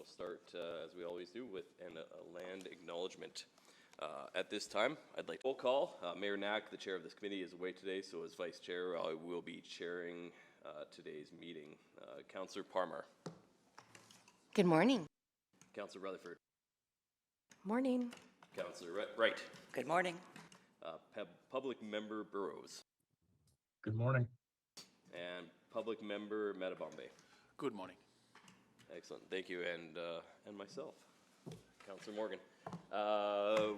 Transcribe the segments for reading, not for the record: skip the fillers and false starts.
start, as we always do, with a land acknowledgement. At this time, I'd like to roll call. Mayor Knack, the chair of this committee, is away today, so as vice chair, I will be chairing today's meeting. Councillor Parmar. Good morning. Councillor Rutherford. Morning. Councillor Wright. Good morning. Public member Burrows. Good morning. And public member Matabambe. Good morning. Excellent, thank you, and myself, Councillor Morgan.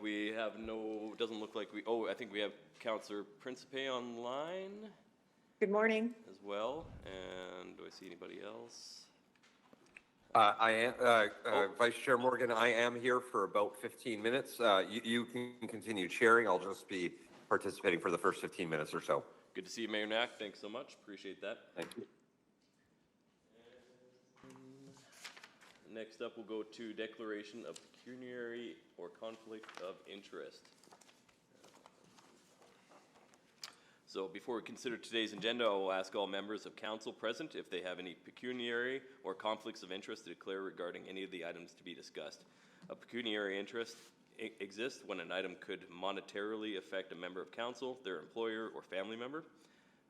We have no, doesn't look like we, I think we have Councillor Principe online. Good morning. As well, and do I see anybody else? I am, Vice Chair Morgan, I am here for about 15 minutes. You can continue chairing. I'll just be participating for the first 15 minutes or so. Good to see you, Mayor Knack. Thanks so much. Appreciate that. Thank you. Next up, we'll go to declaration of pecuniary or conflict of interest. So before we consider today's agenda, I will ask all members of council present if they have any pecuniary or conflicts of interest to declare regarding any of the items to be discussed. A pecuniary interest exists when an item could monetarily affect a member of council, their employer, or family member.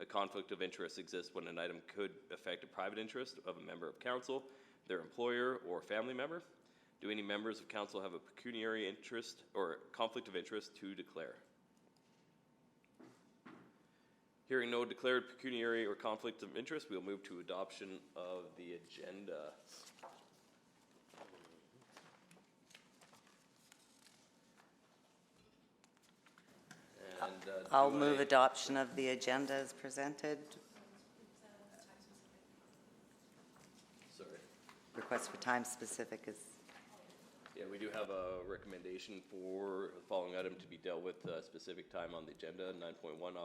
A conflict of interest exists when an item could affect a private interest of a member of council, their employer, or family member. Do any members of council have a pecuniary interest or conflict of interest to declare? Hearing no declared pecuniary or conflict of interest, we'll move to adoption of the agenda. And, I'll move adoption of the agenda as presented. Sorry. Request for time specific is. Yeah, we do have a recommendation for the following item to be dealt with a specific time on the agenda. 9.1,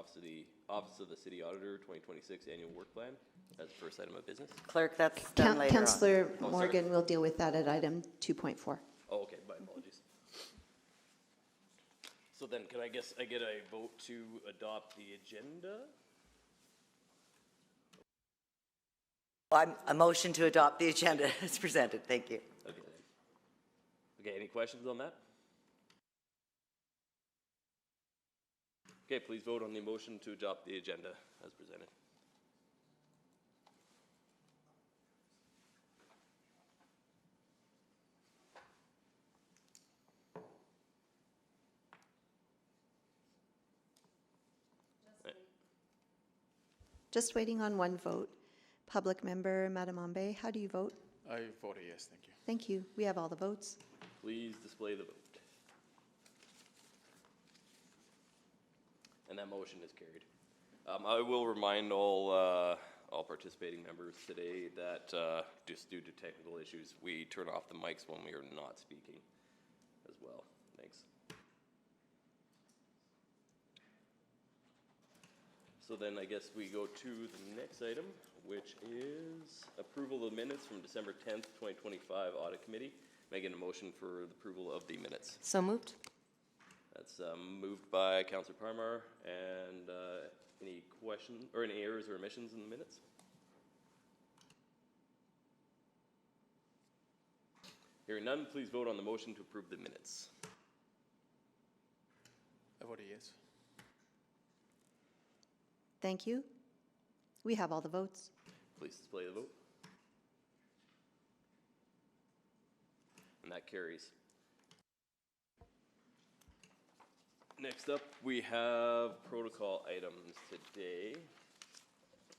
Office of the City Auditor 2026 Annual Work Plan. That's the first item of business. Clerk, that's done later Councillor Oh, Morgan will deal with that at item 2.4. Oh, okay, my apologies. So then, can I get a vote to adopt the agenda? A motion to adopt the agenda as presented. Thank you. Okay. Okay, any questions on that? Okay, please vote on the motion to adopt the agenda as presented. Just waiting on one vote. Public member Matamambe, how do you vote? I vote a yes, thank you. Thank you. We have all the votes. Please display the vote. And that motion is carried. I will remind all participating members today that just due to technical issues, we turn off the mics when we are not speaking as well. Thanks. So then I guess we go to the next item, which is approval of minutes from December 10th, 2025 Audit Committee. Making a motion for the approval of the minutes. So moved. That's moved by Councillor Parmar. And any questions or any errors or omissions in the minutes? Hearing none, please vote on the motion to approve the minutes. I vote a yes. Thank you. We have all the votes. Please display the vote. And that carries. Next up, we have protocol items today.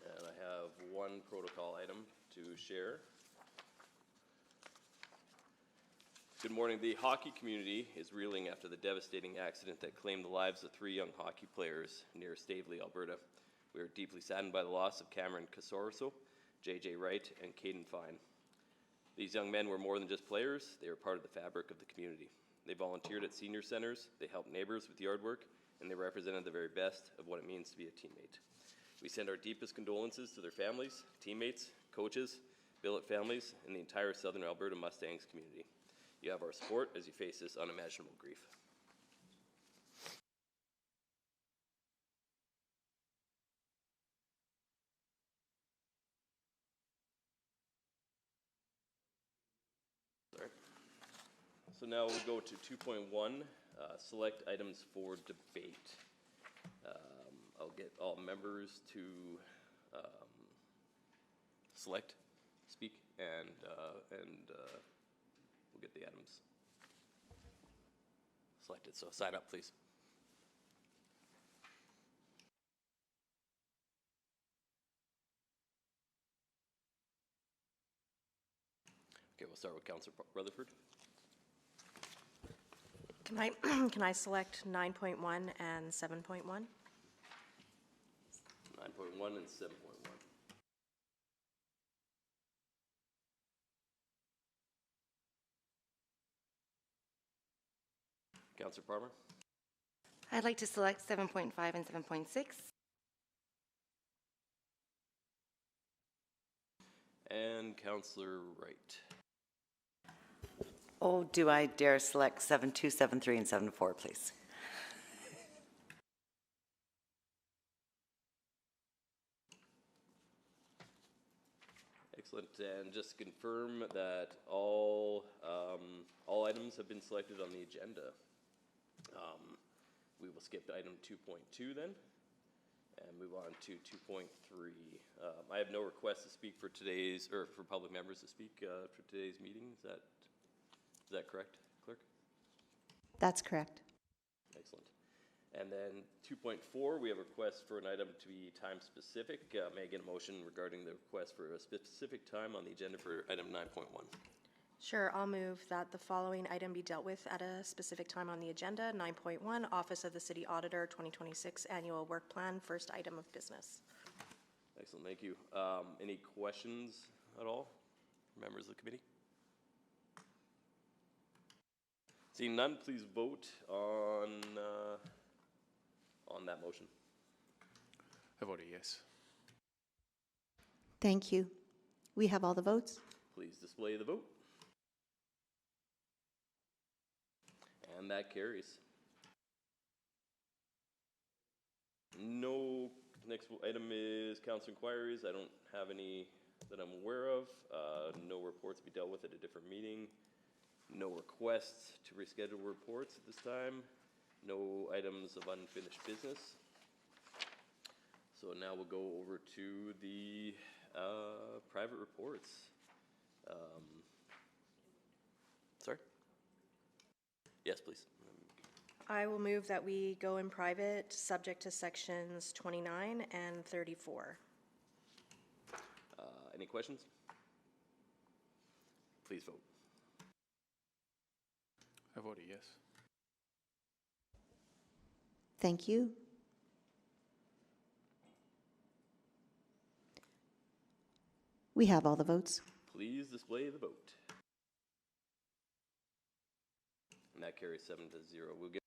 And I have one protocol item to share. Good morning. The hockey community is reeling after the devastating accident that claimed the lives of 3 young hockey players near Staveley, Alberta. We are deeply saddened by the loss of Cameron Casorso, J.J. Wright, and Caden Fine. These young men were more than just players, they were part of the fabric of the community. They volunteered at senior centers, they helped neighbors with yard work, and they represented the very best of what it means to be a teammate. We send our deepest condolences to their families, teammates, coaches, billet families, and the entire Southern Alberta Mustangs community. You have our support as you face this unimaginable grief. So now we'll go to 2.1, select items for debate. I'll get all members to select, speak, and we'll get the items selected. So sign up, please. Okay, we'll start with Councillor Rutherford. Can I, can I select 9.1 and 7.1? 9.1 and 7.1. Councillor Palmer. I'd like to select 7.5 and 7.6. And Councillor Wright. Oh, do I dare select 7.2, 7.3, and 7.4, please? Excellent. And just to confirm that all items have been selected on the agenda. We will skip item 2.2 then and move on to 2.3. I have no requests to speak for today's, or for public members to speak for today's meeting. Is that correct, Clerk? That's correct. Excellent. And then 2.4, we have a request for an item to be time specific. May I get a motion regarding the request for a specific time on the agenda for item 9.1? Sure, I'll move that the following item be dealt with at a specific time on the agenda. 9.1, Office of the City Auditor 2026 Annual Work Plan, first item of business. Excellent, thank you. Any questions at all, members of the committee? Seeing none, please vote on that motion. I vote yes. Thank you. We have all the votes. Please display the vote. And that carries. No, next item is council inquiries. I don't have any that I'm aware of. No reports to be dealt with at a different meeting. No requests to reschedule reports at this time. No items of unfinished business. So now we'll go over to the private reports. Sorry? Yes, please. I will move that we go in private, subject to sections 29 and 34. Any questions? Please vote. I vote yes. Thank you. We have all the votes. Please display the vote. And that carries 7-0. We'll get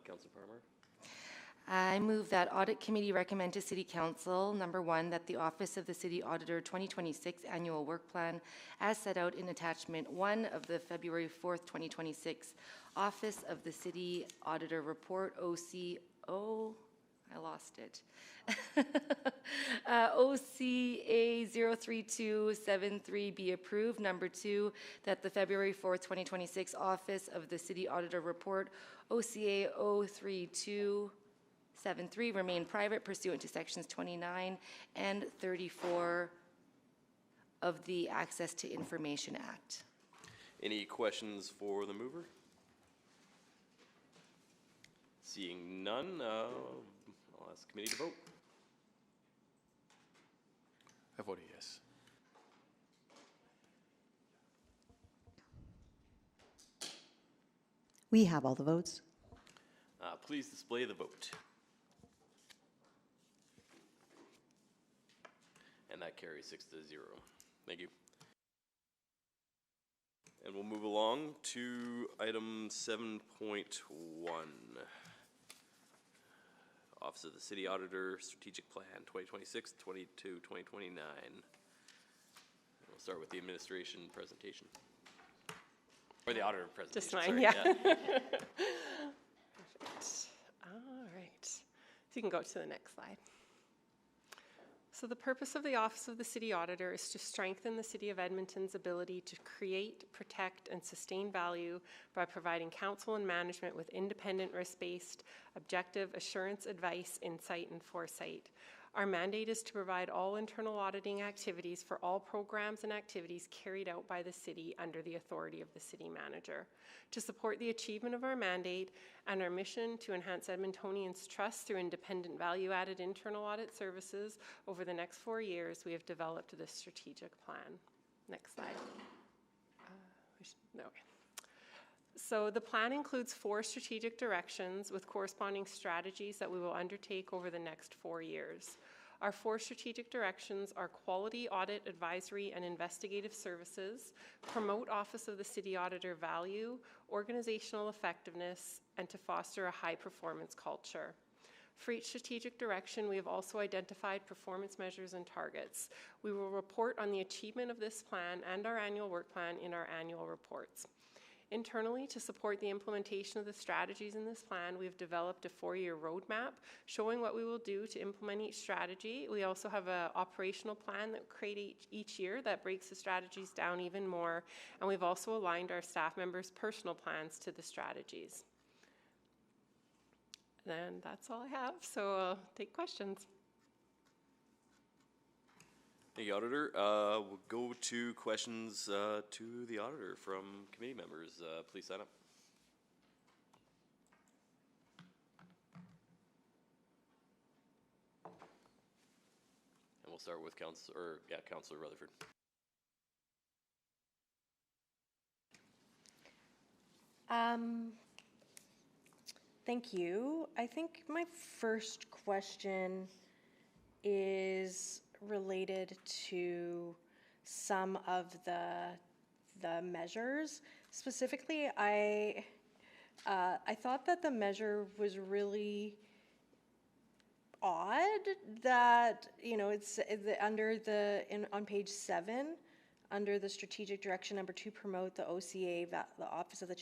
Councillor Parmar. I move that Audit Committee recommend to City Council, number one, that the Office of the City Auditor 2026 Annual Work Plan, as set out in Attachment 1 of the February 4th, 2026 Office of the City Auditor Report, OCA 03273 be approved. Number two, that the February 4th, 2026 Office of the City Auditor Report, OCA 03273, remain private pursuant to Sections 29 and 34 of the Access to Information Act. Any questions for the mover? Seeing none, I'll ask the committee to vote. I vote yes. We have all the votes. Please display the vote. And that carries 6-0. Thank you. And we'll move along to item 7.1. Office of the City Auditor Strategic Plan 2026, 22, 2029. We'll start with the administration presentation. Or the auditor presentation. Just mine, sorry. yeah. Perfect. All right. So you can go to the next slide. So the purpose of the Office of the City Auditor is to strengthen the City of Edmonton's ability to create, protect, and sustain value by providing council and management with independent, risk-based, objective assurance, advice, insight, and foresight. Our mandate is to provide all internal auditing activities for all programs and activities carried out by the city under the authority of the city manager. To support the achievement of our mandate and our mission to enhance Edmontonians' trust through independent value-added internal audit services over the next 4 years, we have developed this strategic plan. Next slide. Okay. So the plan includes 4 strategic directions with corresponding strategies that we will undertake over the next 4 years. Our 4 strategic directions are quality audit, advisory, and investigative services, promote Office of the City Auditor value, organizational effectiveness, and to foster a high-performance culture. For each strategic direction, we have also identified performance measures and targets. We will report on the achievement of this plan and our annual work plan in our annual reports. Internally, to support the implementation of the strategies in this plan, we have developed a 4-year roadmap showing what we will do to implement each strategy. We also have an operational plan that we create each year that breaks the strategies down even more, and we've also aligned our staff members' personal plans to the strategies. And that's all I have, so I'll take questions. Thank you, Auditor. We'll go to questions to the Auditor from committee members. Please sign up. And we'll start with Councillor Rutherford. Thank you. I think my first question is related to some of the measures. Specifically, I thought that the measure was really odd that, you know, it's under on page 7, under the strategic direction number 2, promote the OCA, the Office of the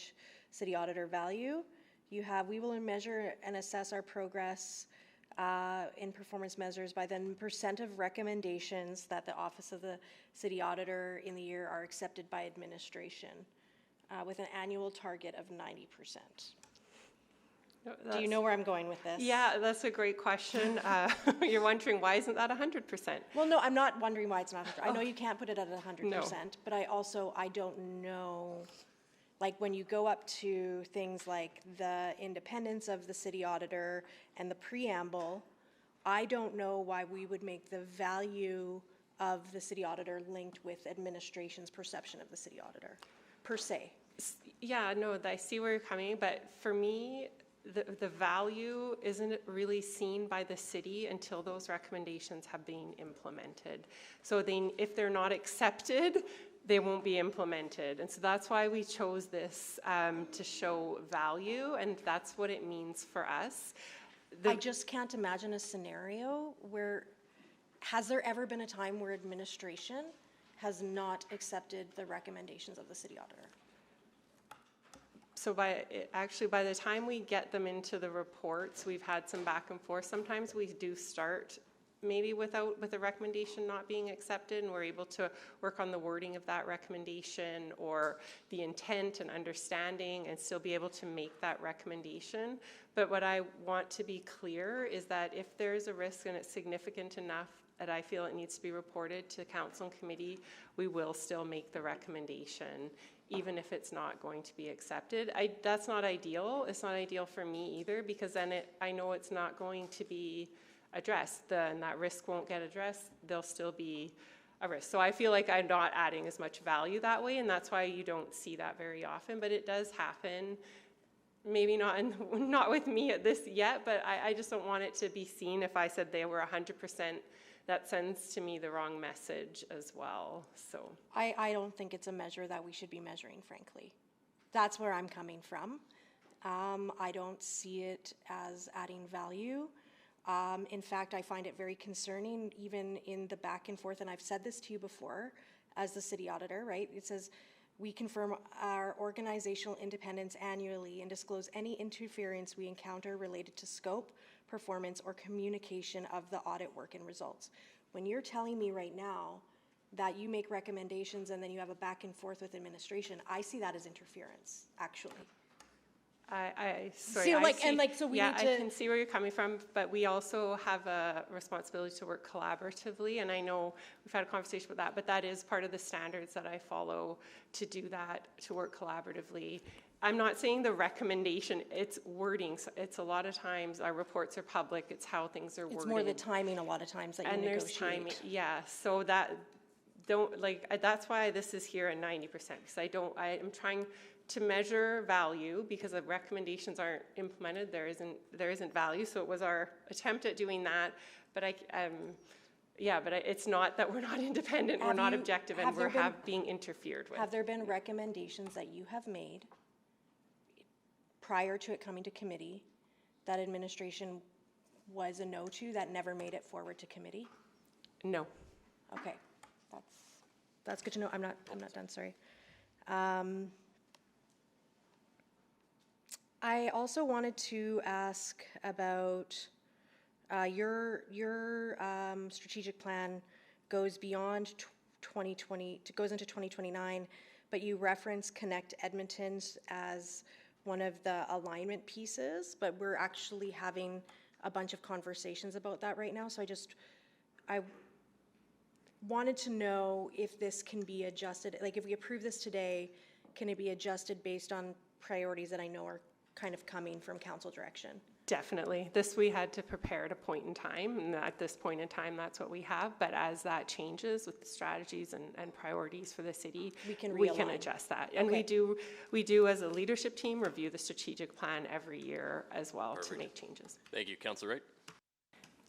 City Auditor value. You have, we will measure and assess our progress in performance measures by the percent of recommendations that the Office of the City Auditor in the year are accepted by administration, with an annual target of 90%. Do you know where I'm going with this? Yeah, that's a great question. You're wondering, why isn't that 100%? Well, no, I'm not wondering why it's not 100%. I know you can't put it at 100%, No. but I don't know. Like when you go up to things like the independence of the city auditor and the preamble, I don't know why we would make the value of the city auditor linked with administration's perception of the city auditor, per se. Yeah, no, I see where you're coming, but for me, the value isn't really seen by the city until those recommendations have been implemented. So if they're not accepted, they won't be implemented. And so that's why we chose this to show value, and that's what it means for us. I just can't imagine a scenario where, has there ever been a time where administration has not accepted the recommendations of the city auditor? So actually, by the time we get them into the reports, we've had some back and forth. Sometimes we do start maybe with a recommendation not being accepted, and we're able to work on the wording of that recommendation or the intent and understanding and still be able to make that recommendation. But what I want to be clear is that if there's a risk and it's significant enough that I feel it needs to be reported to council and committee, we will still make the recommendation, even if it's not going to be accepted. That's not ideal. It's not ideal for me either, because then I know it's not going to be addressed, and that risk won't get addressed. There'll still be a risk. So I feel like I'm not adding as much value that way, and that's why you don't see that very often, but it does happen. Maybe not with me at this yet, but I just don't want it to be seen if I said they were 100%. That sends to me the wrong message as well. So I don't think it's a measure that we should be measuring, frankly. That's where I'm coming from. I don't see it as adding value. In fact, I find it very concerning, even in the back and forth, and I've said this to you before as the city auditor, right? It says, we confirm our organizational independence annually and disclose any interference we encounter related to scope, performance, or communication of the audit work and results. When you're telling me right now that you make recommendations and then you have a back and forth with administration, I see that as interference, actually. Sorry, I can see where you're coming from, but we also have a responsibility to work collaboratively, and I know we've had a conversation about that, but that is part of the standards that I follow to do that, to work collaboratively. I'm not saying the recommendation, it's wording. It's a lot of times our reports are public, it's how things are worded. It's more the timing a lot of times that you negotiate. And there's timing, yeah, so that's why this is here at 90%, because I'm trying to measure value, because the recommendations aren't implemented, there isn't value. So it was our attempt at doing that, but it's not that we're not independent, we're not objective, and we're being interfered with. Have there been recommendations that you have made prior to it coming to committee that administration was a no to, that never made it forward to committee? No. Okay, that's good to know. I'm not done. Sorry. I also wanted to ask about your strategic plan goes beyond 2020, goes into 2029, but you reference Connect Edmonton as one of the alignment pieces, but we're actually having a bunch of conversations about that right now. So I wanted to know if this can be adjusted, like if we approve this today, can it be adjusted based on priorities that I know are kind of coming from council direction? Definitely. This we had to prepare at a point in time, and at this point in time, that's what we have. But as that changes with the strategies and priorities for the city, we can adjust that. And we do as a leadership team review the strategic plan every year as well. Perfect. To make changes. Thank you, Councillor Wright.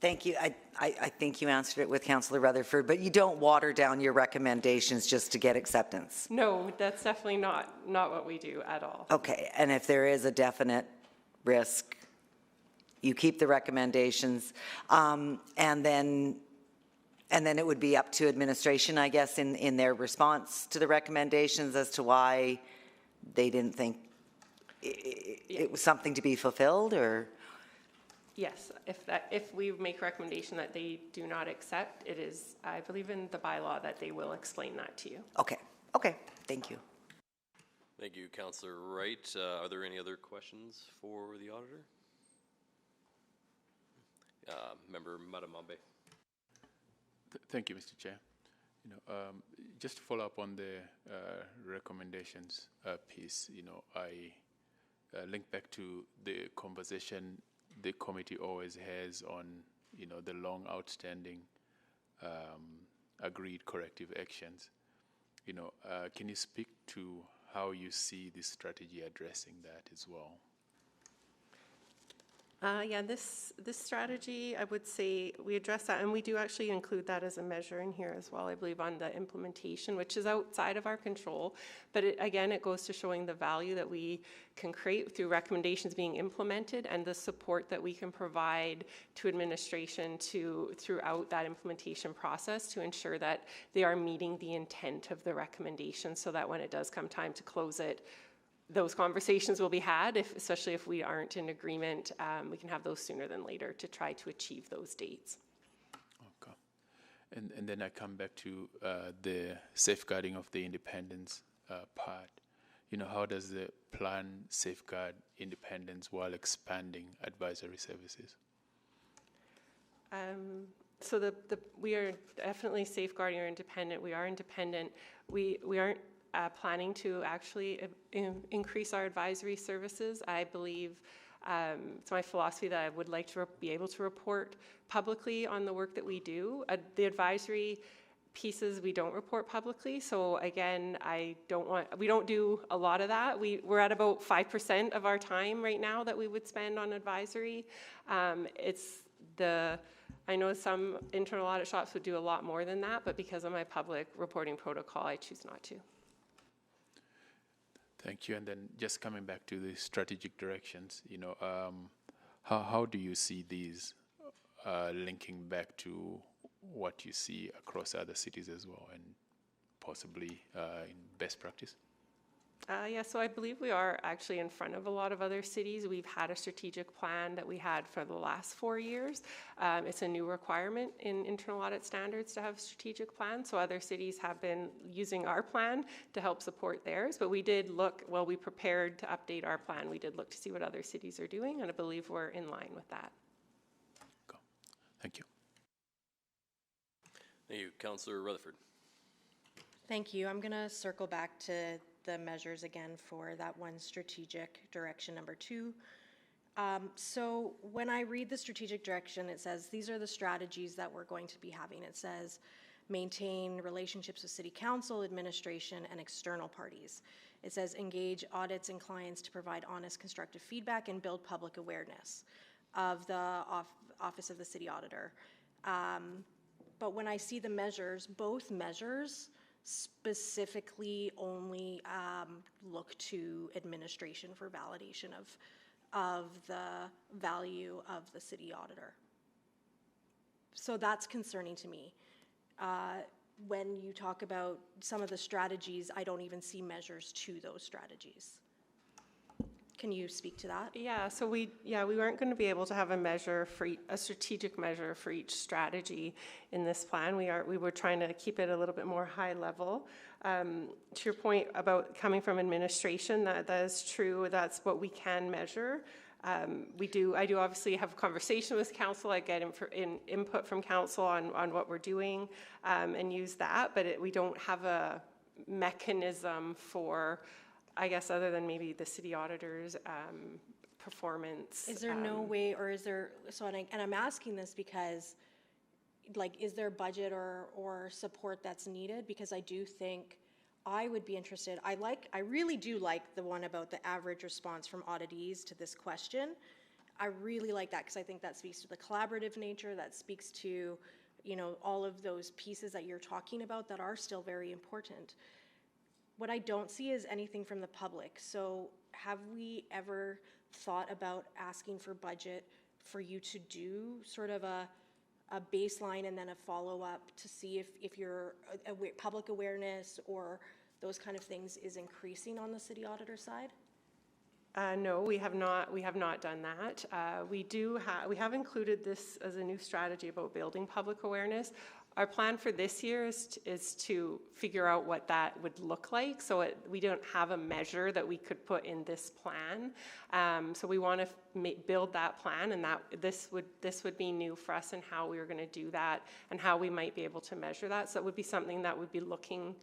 Thank you. I think you answered it with Councillor Rutherford, but you don't water down your recommendations just to get acceptance. No, that's definitely not what we do at all. Okay, and if there is a definite risk, you keep the recommendations, and then it would be up to administration, I guess, in their response to the recommendations as to why they didn't think it was something to be fulfilled, or? Yes, if we make a recommendation that they do not accept, it is, I believe in the bylaw that they will explain that to you. Okay, thank you. Thank you, Councillor Wright. Are there any other questions for the auditor? Member Madamambe. Thank you, Mr. Chair. Just to follow up on the recommendations piece, I link back to the conversation the committee always has on, the long outstanding agreed corrective actions. Can you speak to how you see this strategy addressing that as well? Yeah, this strategy, I would say we address that, and we do actually include that as a measure in here as well, I believe, on the implementation, which is outside of our control. But again, it goes to showing the value that we can create through recommendations being implemented and the support that we can provide to administration throughout that implementation process to ensure that they are meeting the intent of the recommendation, so that when it does come time to close it, those conversations will be had, especially if we aren't in agreement. We can have those sooner than later to try to achieve those dates. Okay. And then I come back to the safeguarding of the independence part. How does the plan safeguard independence while expanding advisory services? So we are definitely safeguarding our independent. We are independent. We aren't planning to actually increase our advisory services. I believe it's my philosophy that I would like to be able to report publicly on the work that we do. The advisory pieces we don't report publicly. So again, we don't do a lot of that. We're at about 5% of our time right now that we would spend on advisory. I know some internal audit shops would do a lot more than that, but because of my public reporting protocol, I choose not to. Thank you. And then just coming back to the strategic directions, how do you see these linking back to what you see across other cities as well, and possibly in best practice? Yeah, so I believe we are actually in front of a lot of other cities. We've had a strategic plan that we had for the last 4 years. It's a new requirement in internal audit standards to have strategic plans. So other cities have been using our plan to help support theirs. But we did look, while we prepared to update our plan, we did look to see what other cities are doing, and I believe we're in line with that. Cool. Thank you. Thank you. Councillor Rutherford. Thank you. I'm going to circle back to the measures again for that one strategic direction number 2. So when I read the strategic direction, it says these are the strategies that we're going to be having. It says maintain relationships with city council, administration, and external parties. It says engage audits and clients to provide honest, constructive feedback and build public awareness of the Office of the City Auditor. But when I see the measures, both measures specifically only look to administration for validation of the value of the city auditor. So that's concerning to me. When you talk about some of the strategies, I don't even see measures to those strategies. Can you speak to that? Yeah, so we weren't going to be able to have a strategic measure for each strategy in this plan. We were trying to keep it a little bit more high level. To your point about coming from administration, that is true. That's what we can measure. I do obviously have a conversation with council. I get input from council on what we're doing and use that, but we don't have a mechanism for, I guess, other than maybe the city auditor's performance. Is there no way, or is there, and I'm asking this because, is there budget or support that's needed? Because I do think I would be interested. I really do like the one about the average response from auditees to this question. I really like that because I think that speaks to the collaborative nature, that speaks to, all of those pieces that you're talking about that are still very important. What I don't see is anything from the public. So have we ever thought about asking for budget for you to do sort of a baseline and then a follow-up to see if your public awareness or those kind of things is increasing on the city auditor side? No, we have not. We have not done that. We have included this as a new strategy about building public awareness. Our plan for this year is to figure out what that would look like. So we don't have a measure that we could put in this plan. So we want to build that plan, and this would be new for us and how we were going to do that and how we might be able to measure that. So it would be something that we'd be looking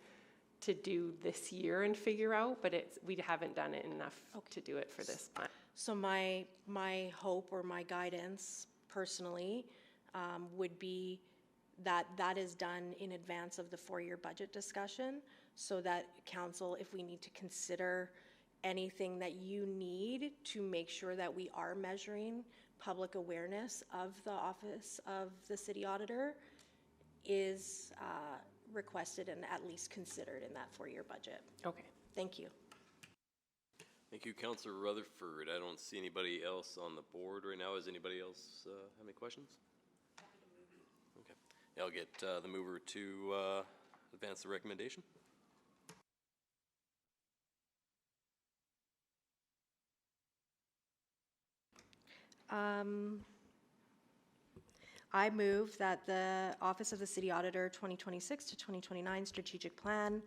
to do this year and figure out, but we haven't done it enough to do it for this plan. So my hope or my guidance personally would be that is done in advance of the 4-year budget discussion, so that council, if we need to consider anything that you need to make sure that we are measuring public awareness of the Office of the City Auditor is requested and at least considered in that 4-year budget. Okay. Thank you. Thank you, Councillor Rutherford. I don't see anybody else on the board right now. Does anybody else have any questions? Okay. Yeah, I'll get the mover to advance the recommendation. I move that the Office of the City Auditor 2026 to 2029 strategic plan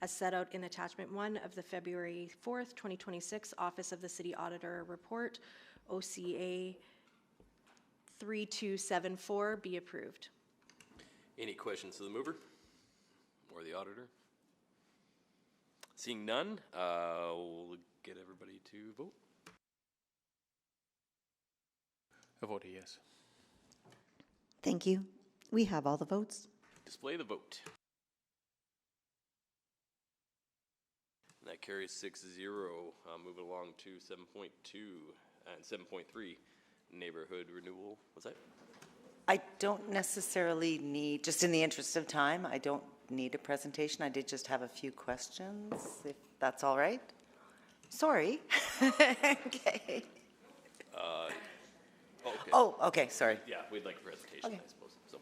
as set out in attachment 1 of the February 4th, 2026 Office of the City Auditor report, OCA 3274, be approved. Any questions to the mover or the auditor? Seeing none, we'll get everybody to vote. I vote yes. Thank you. We have all the votes. Display the vote. And that carries 6-0. Moving along to 7.2 and 7.3, neighborhood renewal. What's that? I don't necessarily need, just in the interest of time, I don't need a presentation. I did just have a few questions, if that's all right. Sorry. Okay. Okay. Oh, okay, sorry. Yeah, we'd like a presentation, Okay. I suppose. So.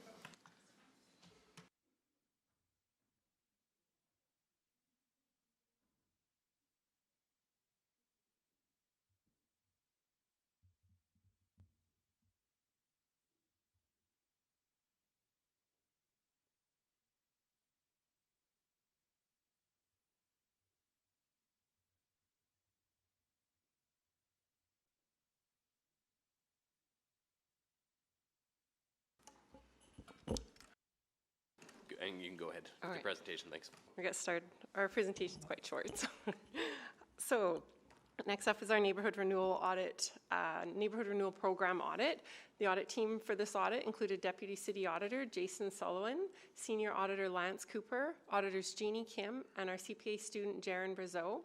And you can go ahead with All the right. presentation, thanks. We'll get started. Our presentation is quite short. So next up is our neighborhood renewal audit, neighborhood renewal program audit. The audit team for this audit included Deputy City Auditor Jason Sullivan, Senior Auditor Lance Cooper, Auditors Jeannie Kim, and our CPA student Jaron Brazeau,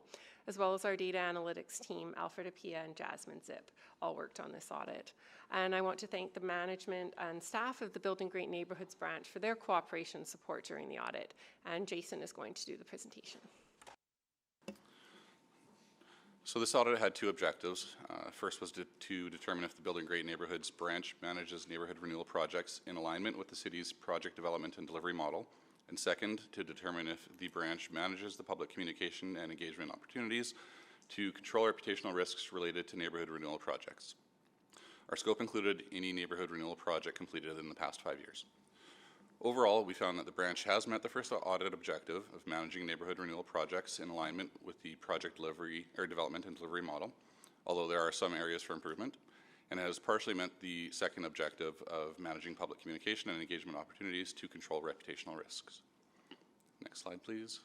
as well as our data analytics team, Alfred Apia and Jasmine Zip, all worked on this audit. And I want to thank the management and staff of the Building Great Neighborhoods branch for their cooperation and support during the audit. And Jason is going to do the presentation. So this audit had two objectives. First was to determine if the Building Great Neighborhoods branch manages neighborhood renewal projects in alignment with the city's project development and delivery model. And second, to determine if the branch manages the public communication and engagement opportunities to control reputational risks related to neighborhood renewal projects. Our scope included any neighborhood renewal project completed in the past 5 years. Overall, we found that the branch has met the first audit objective of managing neighborhood renewal projects in alignment with the project delivery or development and delivery model, although there are some areas for improvement, and has partially met the second objective of managing public communication and engagement opportunities to control reputational risks. Next slide, please.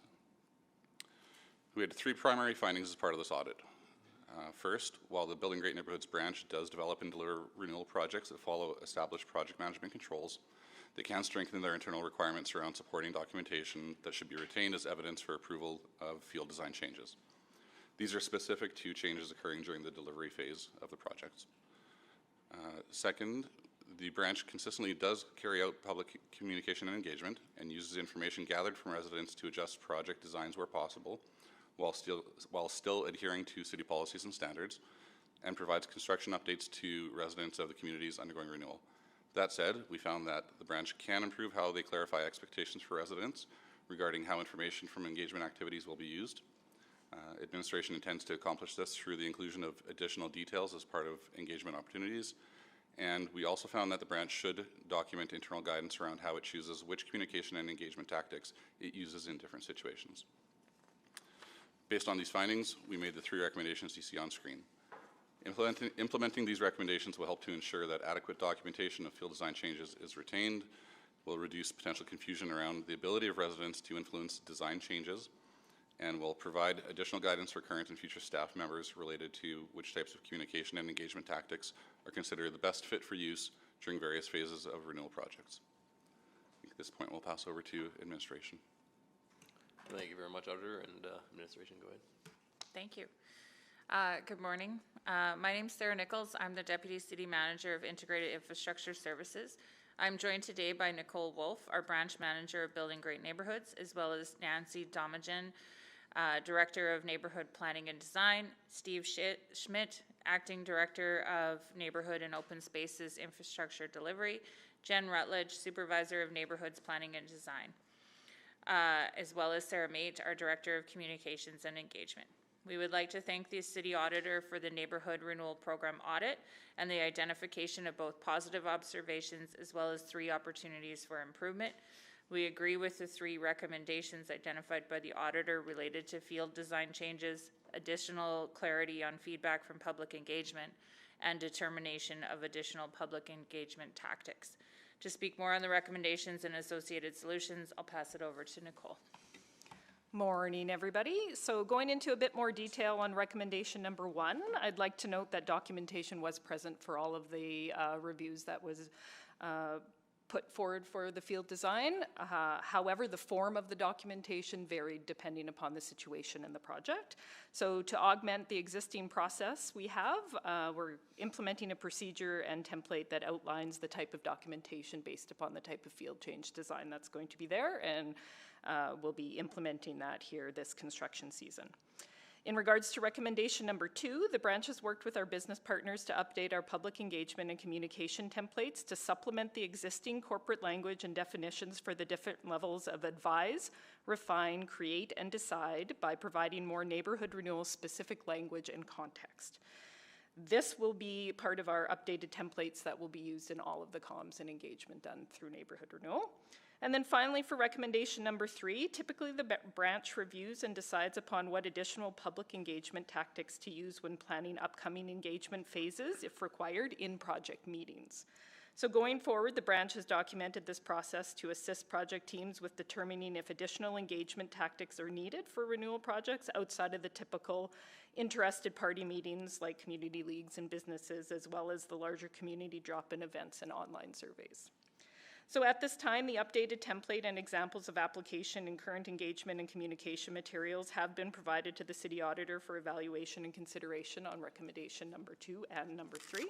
We had 3 primary findings as part of this audit. First, while the Building Great Neighborhoods branch does develop and deliver renewal projects that follow established project management controls, they can strengthen their internal requirements around supporting documentation that should be retained as evidence for approval of field design changes. These are specific to changes occurring during the delivery phase of the projects. Second, the branch consistently does carry out public communication and engagement and uses information gathered from residents to adjust project designs where possible, while still adhering to city policies and standards, and provides construction updates to residents of the communities undergoing renewal. That said, we found that the branch can improve how they clarify expectations for residents regarding how information from engagement activities will be used. Administration intends to accomplish this through the inclusion of additional details as part of engagement opportunities, and we also found that the branch should document internal guidance around how it chooses which communication and engagement tactics it uses in different situations. Based on these findings, we made the 3 recommendations you see on screen. Implementing these recommendations will help to ensure that adequate documentation of field design changes is retained, will reduce potential confusion around the ability of residents to influence design changes, and will provide additional guidance for current and future staff members related to which types of communication and engagement tactics are considered the best fit for use during various phases of renewal projects. I think at this point we'll pass over to administration. Thank you very much, Auditor, and administration, go ahead. Thank you. Good morning. My name's Sarah Nichols. I'm the Deputy City Manager of Integrated Infrastructure Services. I'm joined today by Nicole Wolf, our Branch Manager of Building Great Neighborhoods, as well as Nancy Domagen, Director of Neighborhood Planning and Design, Steve Schmidt, Acting Director of Neighborhood and Open Spaces Infrastructure Delivery, Jen Rutledge, Supervisor of Neighborhoods Planning and Design, as well as Sarah Mate, our Director of Communications and Engagement. We would like to thank the City Auditor for the Neighborhood Renewal Program audit and the identification of both positive observations as well as 3 opportunities for improvement. We agree with the 3 recommendations identified by the auditor related to field design changes, additional clarity on feedback from public engagement, and determination of additional public engagement tactics. To speak more on the recommendations and associated solutions, I'll pass it over to Nicole. Morning, everybody. So going into a bit more detail on recommendation number 1, I'd like to note that documentation was present for all of the reviews that was put forward for the field design. However, the form of the documentation varied depending upon the situation in the project. So to augment the existing process we have, we're implementing a procedure and template that outlines the type of documentation based upon the type of field change design that's going to be there, and we'll be implementing that here this construction season. In regards to recommendation number 2, the branch has worked with our business partners to update our public engagement and communication templates to supplement the existing corporate language and definitions for the different levels of advise, refine, create, and decide by providing more neighborhood renewal specific language and context. This will be part of our updated templates that will be used in all of the comms and engagement done through neighborhood renewal. And then finally, for recommendation number 3, typically the branch reviews and decides upon what additional public engagement tactics to use when planning upcoming engagement phases, if required, in project meetings. So going forward, the branch has documented this process to assist project teams with determining if additional engagement tactics are needed for renewal projects outside of the typical interested party meetings like community leagues and businesses, as well as the larger community drop-in events and online surveys. So at this time, the updated template and examples of application and current engagement and communication materials have been provided to the City Auditor for evaluation and consideration on recommendation number 2 and number 3.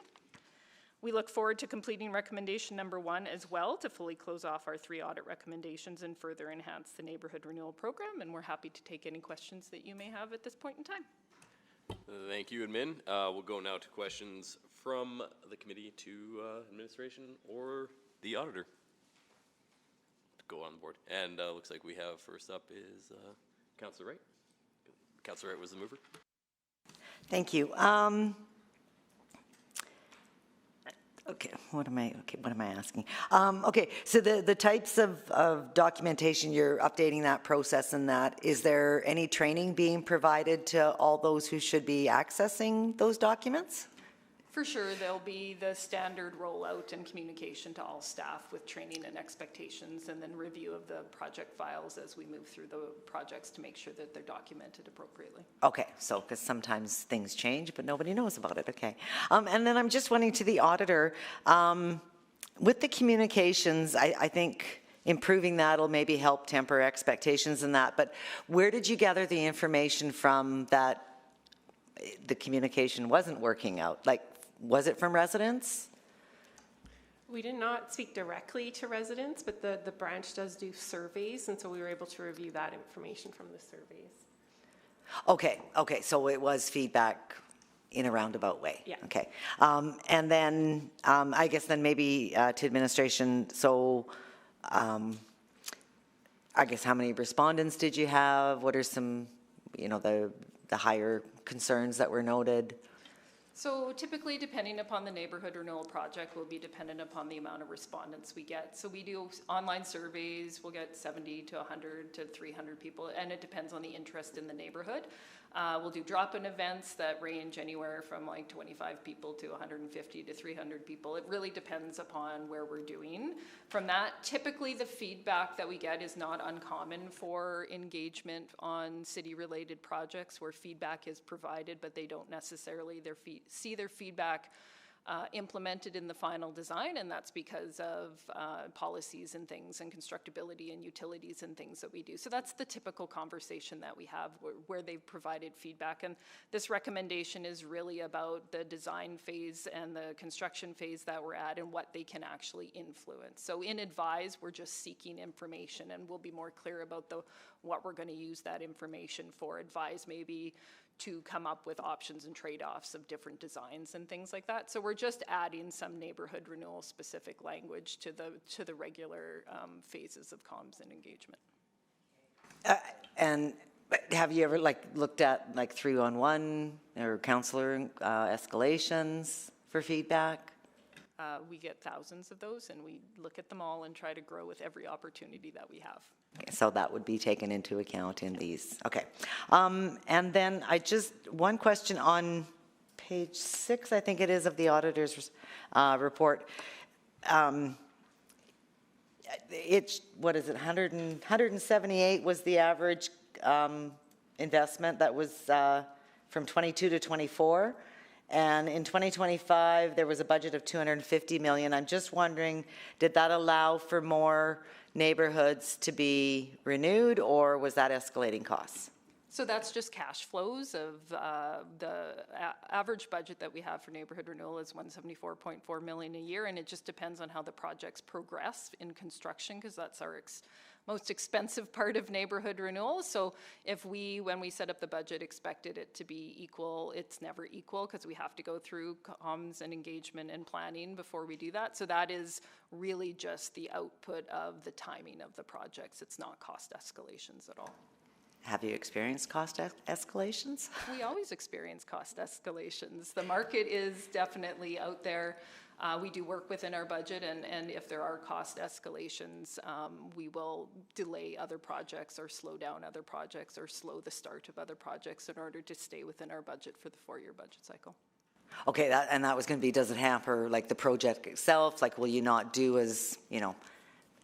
We look forward to completing recommendation number 1 as well to fully close off our 3 audit recommendations and further enhance the neighborhood renewal program, and we're happy to take any questions that you may have at this point in time. Thank you, Admin. We'll go now to questions from the committee to administration or the auditor. Go on board. And looks like we have first up is Councillor Wright. Councillor Wright was the mover. Thank you. Okay, what am I asking? Okay, so the types of documentation, you're updating that process and that, is there any training being provided to all those who should be accessing those documents? For sure, there'll be the standard rollout and communication to all staff with training and expectations, and then review of the project files as we move through the projects to make sure that they're documented appropriately. Okay, so because sometimes things change, but nobody knows about it, okay. And then I'm just wondering to the auditor, with the communications, I think improving that will maybe help temper expectations and that, but where did you gather the information from that the communication wasn't working out? Like, was it from residents? We did not speak directly to residents, but the branch does do surveys, and so we were able to review that information from the surveys. Okay, so it was feedback in a roundabout way. Yeah. Okay, and then I guess then maybe to administration, so I guess how many respondents did you have? What are some, the higher concerns that were noted? So typically, depending upon the neighborhood renewal project, will be dependent upon the amount of respondents we get. So we do online surveys, we'll get 70 to 100 to 300 people, and it depends on the interest in the neighborhood. We'll do drop-in events that range anywhere from like 25 people to 150 to 300 people. It really depends upon where we're doing. From that, typically the feedback that we get is not uncommon for engagement on city-related projects where feedback is provided, but they don't necessarily see their feedback implemented in the final design, and that's because of policies and things and constructability and utilities and things that we do. So that's the typical conversation that we have where they've provided feedback. And this recommendation is really about the design phase and the construction phase that we're at and what they can actually influence. So in advise, we're just seeking information, and we'll be more clear about what we're going to use that information for. Advise maybe to come up with options and trade-offs of different designs and things like that. So we're just adding some neighborhood renewal specific language to the regular phases of comms and engagement. And have you ever looked at 3-on-1 or counselor escalations for feedback? We get thousands of those, and we look at them all and try to grow with every opportunity that we have. Okay, so that would be taken into account in these. Okay. And then one question on page 6, I think it is, of the auditor's report. What is it, 178 was the average investment that was from 22 to 24. And in 2025, there was a budget of $250 million. I'm just wondering, did that allow for more neighborhoods to be renewed, or was that escalating costs? So that's just cash flows of the average budget that we have for neighborhood renewal is $174.4 million a year, and it just depends on how the projects progress in construction, because that's our most expensive part of neighborhood renewal. So if when we set up the budget, expected it to be equal, it's never equal, because we have to go through comms and engagement and planning before we do that. So that is really just the output of the timing of the projects. It's not cost escalations at all. Have you experienced cost escalations? We always experience cost escalations. The market is definitely out there. We do work within our budget, and if there are cost escalations, we will delay other projects or slow down other projects or slow the start of other projects in order to stay within our budget for the 4-year budget cycle. Okay, that was going to be, does it hamper the project itself? Will you not do as,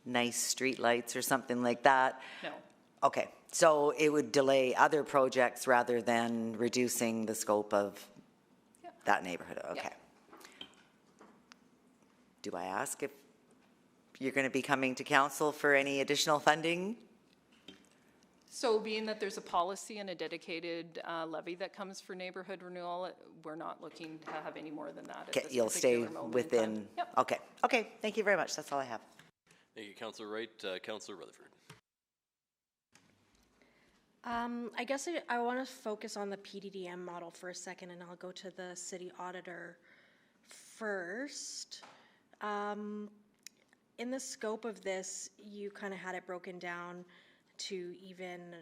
nice street lights or something like that? No. Okay, so it would delay other projects rather than reducing the scope of that neighborhood. Okay. Yeah. Do I ask if you're going to be coming to council for any additional funding? So being that there's a policy and a dedicated levy that comes for neighborhood renewal, we're not looking to have any more than that. Okay, you'll stay within. Yep. Okay. Okay. Thank you very much. That's all I have. Thank you, Councillor Wright. Councillor Rutherford. I guess I want to focus on the PDDM model for a second, and I'll go to the city auditor first. In the scope of this, you kind of had it broken down to even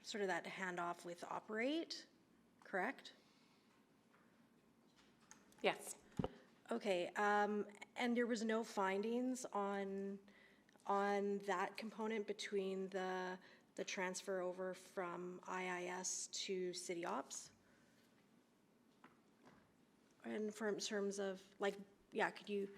sort of that handoff with operate, correct? Yes. Okay, and there was no findings on that component between the transfer over from IIS to city ops? And in terms of could you?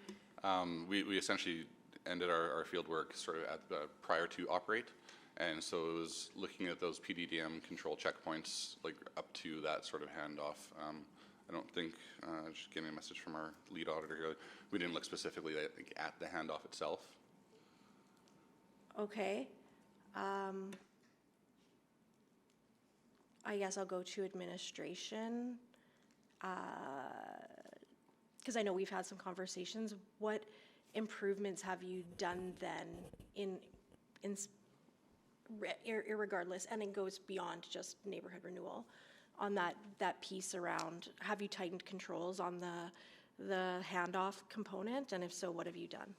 We essentially ended our field work sort of at prior to operate, and so it was looking at those PDDM control checkpoints up to that sort of handoff. I don't think, just getting a message from our lead auditor here, we didn't look specifically at the handoff itself. Okay. I guess I'll go to administration. Because I know we've had some conversations. What improvements have you done then irregardless, and it goes beyond just neighborhood renewal, on that piece around, have you tightened controls on the handoff component, and if so, what have you done?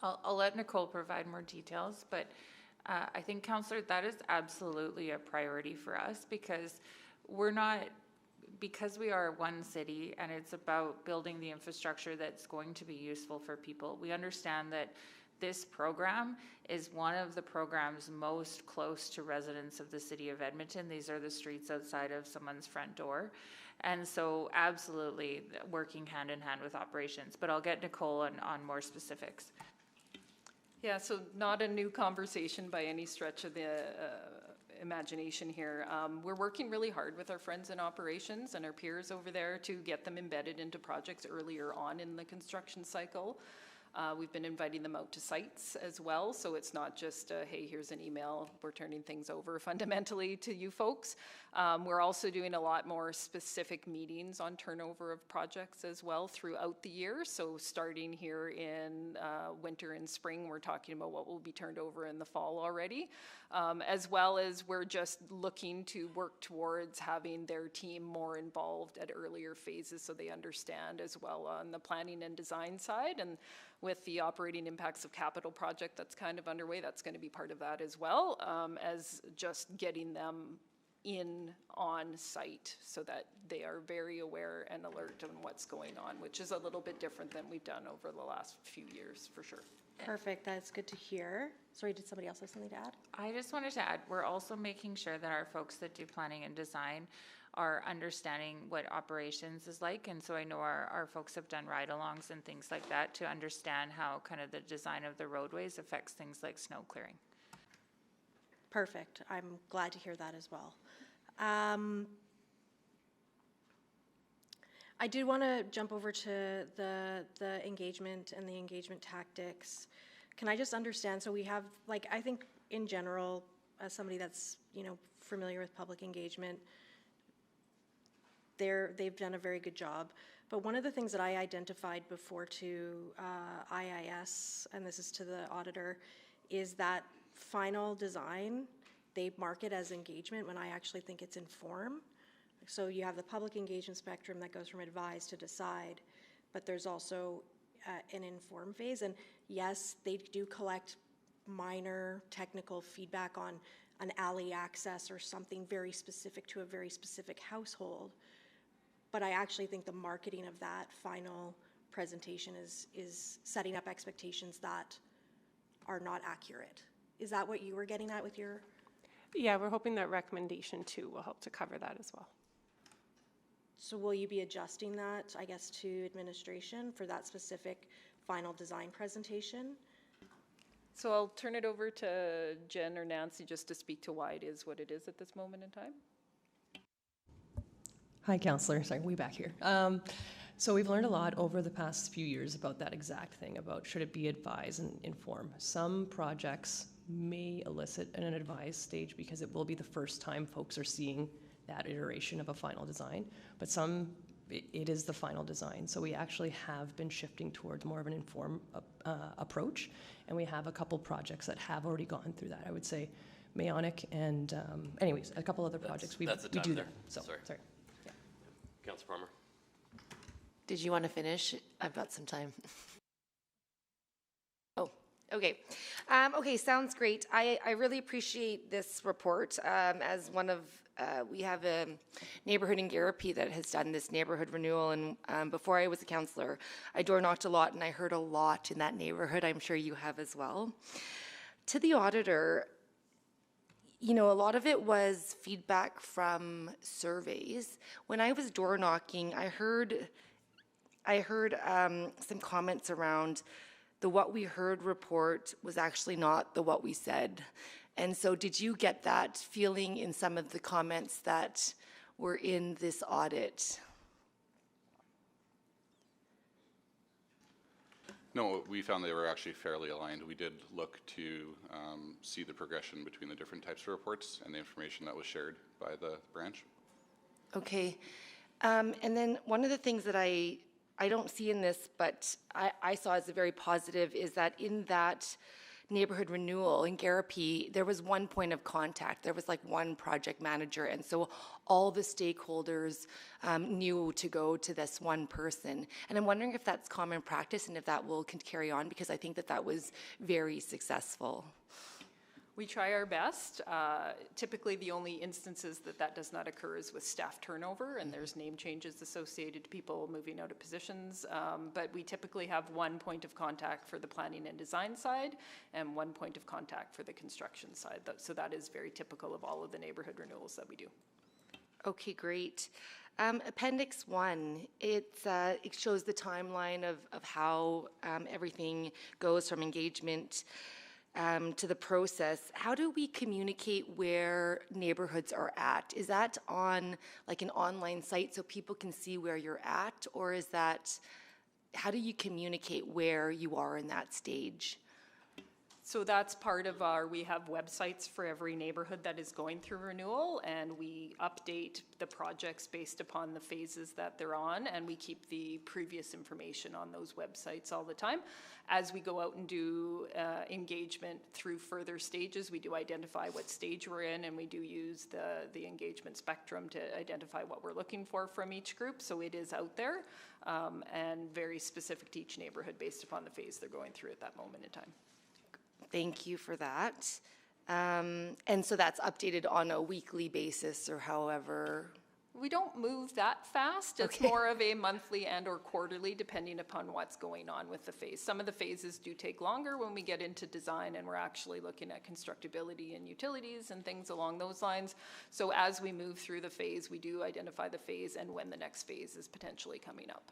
I'll let Nicole provide more details, but I think, Councillor, that is absolutely a priority for us, because we are one city and it's about building the infrastructure that's going to be useful for people. We understand that this program is one of the programs most close to residents of the city of Edmonton. These are the streets outside of someone's front door. And so absolutely working hand in hand with operations, but I'll get Nicole on more specifics. Yeah, so not a new conversation by any stretch of the imagination here. We're working really hard with our friends in operations and our peers over there to get them embedded into projects earlier on in the construction cycle. We've been inviting them out to sites as well, so it's not just, hey, here's an email, we're turning things over fundamentally to you folks. We're also doing a lot more specific meetings on turnover of projects as well throughout the year. So starting here in winter and spring, we're talking about what will be turned over in the fall already, as well as we're just looking to work towards having their team more involved at earlier phases so they understand as well on the planning and design side. And with the operating impacts of capital project that's kind of underway, that's going to be part of that as well, as just getting them in on site so that they are very aware and alert on what's going on, which is a little bit different than we've done over the last few years, for sure. Perfect, that's good to hear. Sorry, did somebody else have something to add? I just wanted to add, we're also making sure that our folks that do planning and design are understanding what operations is like. And so I know our folks have done ride-alongs and things like that to understand how kind of the design of the roadways affects things like snow clearing. Perfect, I'm glad to hear that as well. I did want to jump over to the engagement and the engagement tactics. Can I just understand, so we have, like, I think in general, as somebody that's, you know, familiar with public engagement, they've done a very good job. But one of the things that I identified before to IIS, and this is to the auditor, is that final design, they mark it as engagement when I actually think it's inform. So you have the public engagement spectrum that goes from advise to decide, but there's also an inform phase. And yes, they do collect minor technical feedback on an alley access or something very specific to a very specific household. But I actually think the marketing of that final presentation is setting up expectations that are not accurate. Is that what you were getting at with your? Yeah, we're hoping that recommendation 2 will help to cover that as well. So will you be adjusting that, I guess, to administration for that specific final design presentation? So I'll turn it over to Jen or Nancy just to speak to why it is what it is at this moment in time. Hi, Councillor. Sorry, way back here. So we've learned a lot over the past few years about that exact thing, about should it be advise and inform. Some projects may elicit an advise stage because it will be the first time folks are seeing that iteration of a final design, but some, it is the final design. So we actually have been shifting towards more of an inform approach, and we have a couple projects that have already gone through that. I would say Mayonic and anyways, a couple other projects we do that. So, sorry. Yeah. Councillor Palmer. Did you want to finish? I've got some time. Oh, okay. Okay, sounds great. I really appreciate this report. As one of, we have a neighborhood in Garapi that has done this neighborhood renewal, and before I was a councillor, I door knocked a lot, and I heard a lot in that neighborhood. I'm sure you have as well. To the auditor, you know, a lot of it was feedback from surveys. When I was door knocking, I heard some comments around the what we heard report was actually not the what we said. And so did you get that feeling in some of the comments that were in this audit? No, we found they were actually fairly aligned. We did look to see the progression between the different types of reports and the information that was shared by the branch. Okay. And then one of the things that I don't see in this, but I saw as a very positive, is that in that neighborhood renewal in Garapi, there was one point of contact. There was like one project manager, and so all the stakeholders knew to go to this one person. And I'm wondering if that's common practice and if that will carry on, because I think that that was very successful. We try our best. Typically, the only instances that does not occur is with staff turnover, and there's name changes associated to people moving out of positions. But we typically have one point of contact for the planning and design side and one point of contact for the construction side. So that is very typical of all of the neighborhood renewals that we do. Okay, great. Appendix 1, it shows the timeline of how everything goes from engagement to the process, how do we communicate where neighborhoods are at? Is that on like an online site so people can see where you're at, or is that, how do you communicate where you are in that stage? So that's part of our, we have websites for every neighborhood that is going through renewal, and we update the projects based upon the phases that they're on, and we keep the previous information on those websites all the time. As we go out and do engagement through further stages, we do identify what stage we're in, and we do use the engagement spectrum to identify what we're looking for from each group. So it is out there and very specific to each neighborhood based upon the phase they're going through at that moment in time. Thank you for that. And so that's updated on a weekly basis or however? We don't move that fast. It's more of a monthly and or quarterly, depending upon what's going on with the phase. Some of the phases do take longer when we get into design and we're actually looking at constructability and utilities and things along those lines. So as we move through the phase, we do identify the phase and when the next phase is potentially coming up.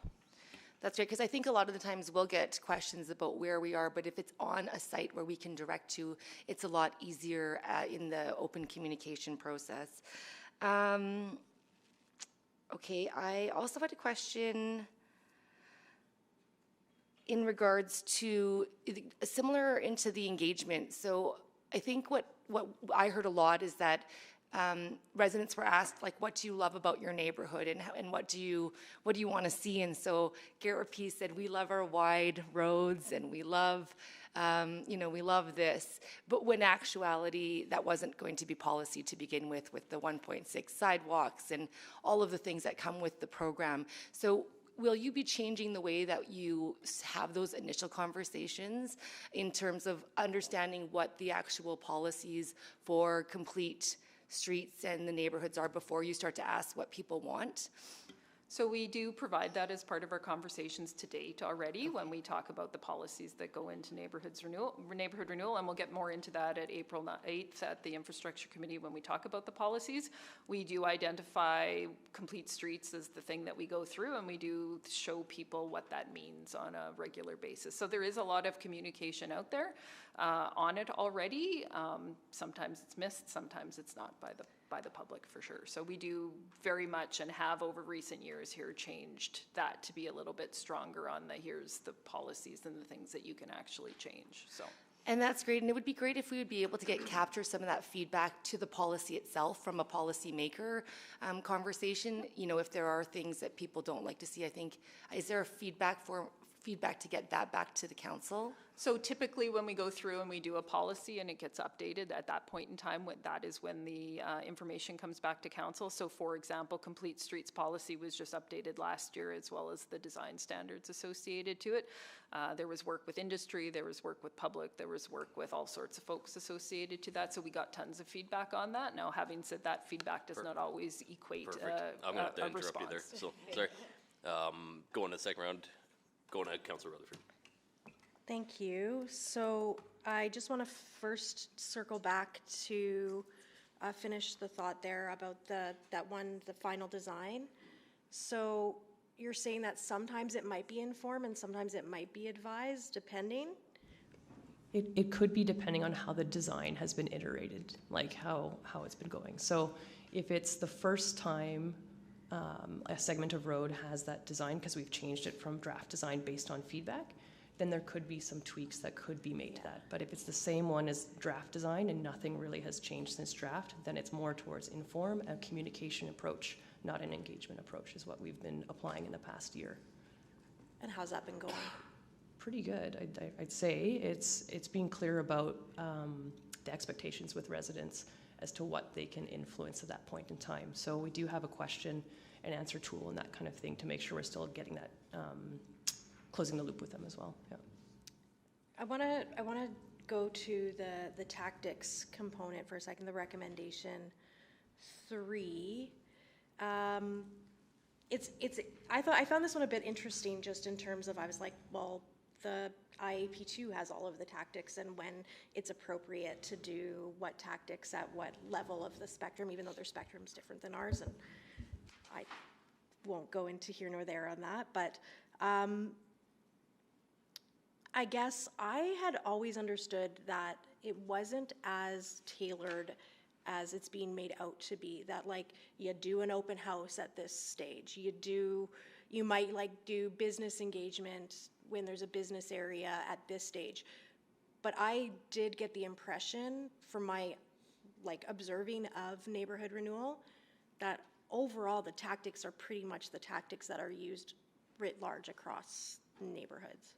That's right, because I think a lot of the times we'll get questions about where we are, but if it's on a site where we can direct to, it's a lot easier in the open communication process. Okay, I also had a question in regards to similar into the engagement. So I think what I heard a lot is that residents were asked, like, what do you love about your neighborhood, and what do you want to see? And so Garrett P. said, we love our wide roads, and we love, we love this. But when actuality, that wasn't going to be policy to begin with the 1.6 sidewalks and all of the things that come with the program. So will you be changing the way that you have those initial conversations in terms of understanding what the actual policies for complete streets and the neighborhoods are before you start to ask what people want? So we do provide that as part of our conversations to date already when we talk about the policies that go into neighborhood renewal, and we'll get more into that at April 8th at the Infrastructure Committee when we talk about the policies. We do identify complete streets as the thing that we go through, and we do show people what that means on a regular basis. So there is a lot of communication out there on it already. Sometimes it's missed, sometimes it's not by the public, for sure. So we do very much, and have over recent years here, changed that to be a little bit stronger on here's the policies and the things that you can actually change. So. And that's great, and it would be great if we would be able to capture some of that feedback to the policy itself from a policymaker conversation. If there are things that people don't like to see, I think, is there a feedback to get that back to the council? So typically when we go through and we do a policy and it gets updated at that point in time, that is when the information comes back to council. So for example, Complete Streets policy was just updated last year, as well as the design standards associated to it. There was work with industry, there was work with public, there was work with all sorts of folks associated to that. So we got tons of feedback on that. Now, having said that, feedback does not always equate I'm going to have to interrupt response. you there. So, sorry. Going to the second round. Going to Councillor Rutherford. Thank you. So I just want to first circle back to finish the thought there about the final design. So you're saying that sometimes it might be informed and sometimes it might be advised, depending? It could be depending on how the design has been iterated, like how it's been going. So if it's the first time a segment of road has that design, because we've changed it from draft design based on feedback, then there could be some tweaks that could be made to that. But if it's the same one as draft design and nothing really has changed since draft, then it's more towards inform, a communication approach, not an engagement approach, is what we've been applying in the past year. And how's that been going? Pretty good, I'd say. It's being clear about the expectations with residents as to what they can influence at that point in time. So we do have a question and answer tool and that kind of thing to make sure we're still getting that, closing the loop with them as well. Yeah. I want to go to the tactics component for a second, the recommendation 3. I found this one a bit interesting, just in terms of, I was like, well, the IAP2 has all of the tactics and when it's appropriate to do what tactics at what level of the spectrum, even though their spectrum's different than ours, and I won't go into here nor there on that, but I guess I had always understood that it wasn't as tailored as it's being made out to be, that like you do an open house at this stage, you might like do business engagement when there's a business area at this stage. But I did get the impression from my like observing of neighborhood renewal that overall the tactics are pretty much the tactics that are used writ large across neighborhoods.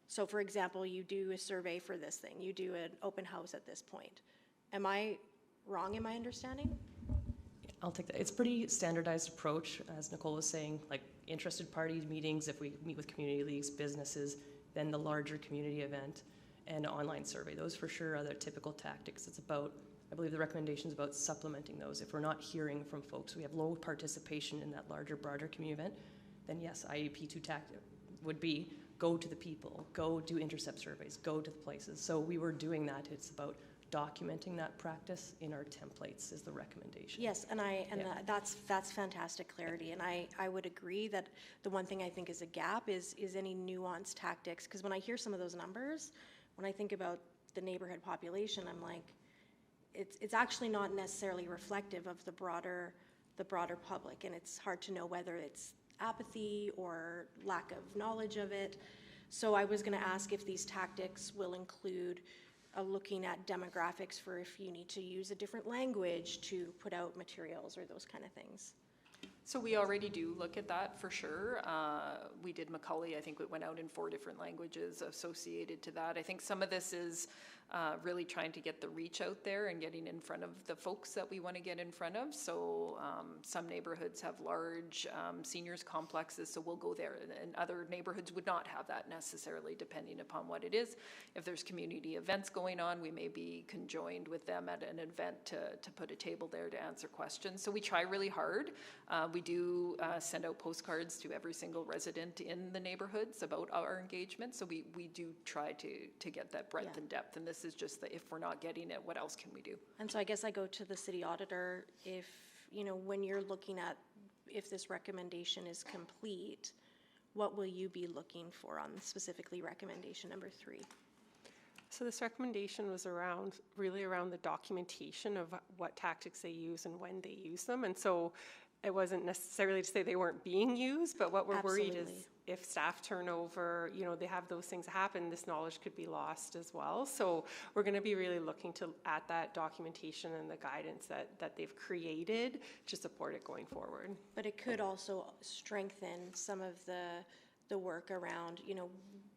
So for example, you do a survey for this thing, you do an open house at this point. Am I wrong in my understanding? I'll take that. It's pretty standardized approach, as Nicole was saying, like interested party meetings, if we meet with community leagues, businesses, then the larger community event, and online survey. Those for sure are the typical tactics. It's about, I believe the recommendation is about supplementing those. If we're not hearing from folks, we have low participation in that larger, broader community event, then yes, IEP2 tactic would be go to the people, go do intercept surveys, go to the places. So we were doing that. It's about documenting that practice in our templates is the recommendation. Yes, and that's fantastic clarity, and I would agree that the one thing I think is a gap is any nuanced tactics, because when I hear some of those numbers, when I think about the neighborhood population, I'm like, it's actually not necessarily reflective of the broader public, and it's hard to know whether it's apathy or lack of knowledge of it. So I was going to ask if these tactics will include looking at demographics for if you need to use a different language to put out materials or those kind of things. So we already do look at that for sure. We did Macaulay, I think it went out in 4 different languages associated to that. I think some of this is really trying to get the reach out there and getting in front of the folks that we want to get in front of. So some neighborhoods have large seniors complexes, so we'll go there. And other neighborhoods would not have that necessarily, depending upon what it is. If there's community events going on, we may be conjoined with them at an event to put a table there to answer questions. So we try really hard. We do send out postcards to every single resident in the neighborhoods about our engagement. So we do try to get that breadth and depth. And this is just that if we're not getting it, what else can we do? And so I guess I go to the city auditor, if, when you're looking at if this recommendation is complete, what will you be looking for on specifically recommendation number 3? So this recommendation was really around the documentation of what tactics they use and when they use them. And so it wasn't necessarily to say they weren't being used, but what we're worried is if staff turnover, they have those things happen, this knowledge could be lost as well. So we're going to be really looking at that documentation and the guidance that they've created to support it going forward. But it could also strengthen some of the work around,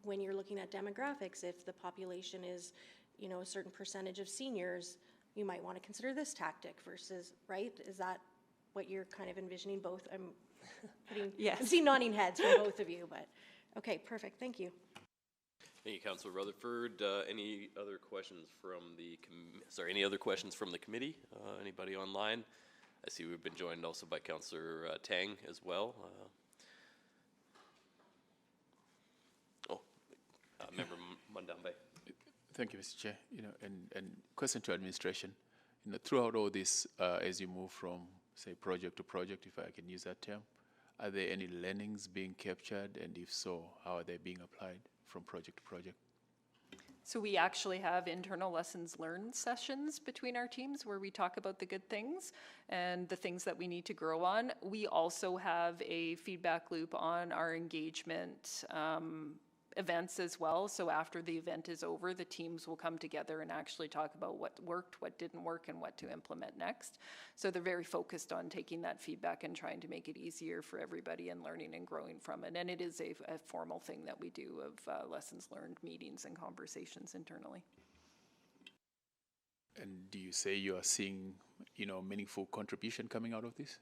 when you're looking at demographics, if the population is, a certain percentage of seniors, you might want to consider this tactic versus, right? Is that what you're kind of envisioning? Both? Yes. I'm seeing nodding heads from both of you, but okay, perfect. Thank you. Thank you, Councillor Rutherford. Any other questions from the committee? Anybody online? I see we've been joined also by Councillor Tang as well. Member Mandambe. Thank you, Mr. Chair. And question to administration. Throughout all this, as you move from, say, project to project, if I can use that term, are there any learnings being captured? And if so, how are they being applied from project to project? So we actually have internal lessons learned sessions between our teams where we talk about the good things and the things that we need to grow on. We also have a feedback loop on our engagement events as well. So after the event is over, the teams will come together and actually talk about what worked, what didn't work, and what to implement next. So they're very focused on taking that feedback and trying to make it easier for everybody and learning and growing from it. And it is a formal thing that we do of lessons learned meetings and conversations internally. And do you say you are seeing, meaningful contribution coming out of this?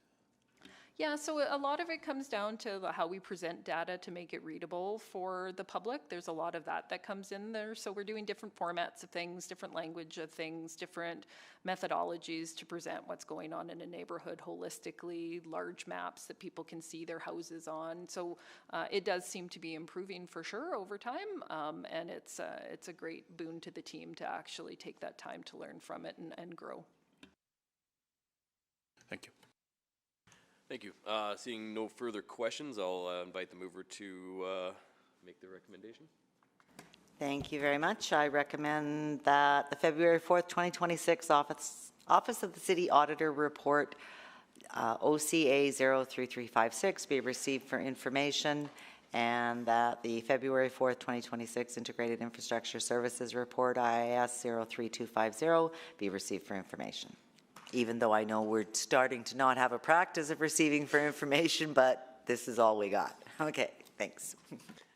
Yeah, so a lot of it comes down to how we present data to make it readable for the public. There's a lot of that comes in there. So we're doing different formats of things, different language of things, different methodologies to present what's going on in a neighborhood holistically, large maps that people can see their houses on. So it does seem to be improving for sure over time, and it's a great boon to the team to actually take that time to learn from it and grow. Thank you. Thank you. Seeing no further questions, I'll invite the mover to make the recommendation. Thank you very much. I recommend that the February 4th, 2026 Office of the City Auditor Report, OCA 03356, be received for information, and that the February 4th, 2026 Integrated Infrastructure Services Report, IIS 03250, be received for information. Even though I know we're starting to not have a practice of receiving for information, but this is all we got. Okay, thanks.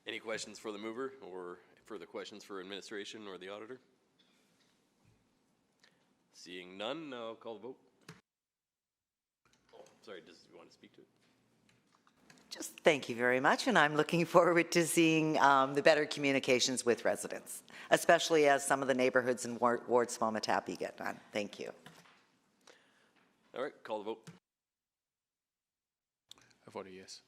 Any questions for the mover or further questions for administration or the auditor? Seeing none, I'll call the vote. Oh, sorry, does you want to speak to it? Just thank you very much, and I'm looking forward to seeing the better communications with residents, especially as some of the neighborhoods in Ward Swamatapi get done. Thank you. All right, call the vote. I vote yes.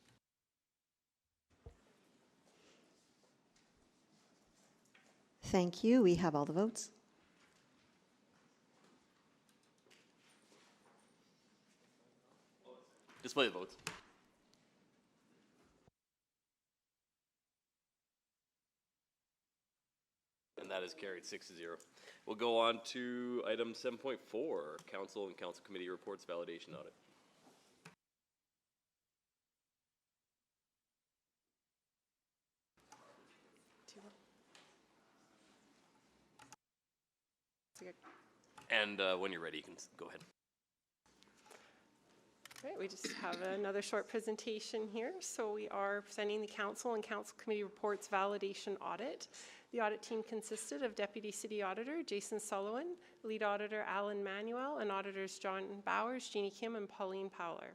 Thank you. We have all the votes. Display the votes. And that is carried 6-0. We'll go on to item 7.4, Council and Council Committee Reports Validation Audit. And when you're ready, you can go ahead. Right, we just have another short presentation here. So we are presenting the Council and Council Committee Reports Validation Audit. The audit team consisted of Deputy City Auditor Jason Sullivan, Lead Auditor Alan Manuel, and Auditors John Bowers, Jeannie Kim, and Pauline Powler.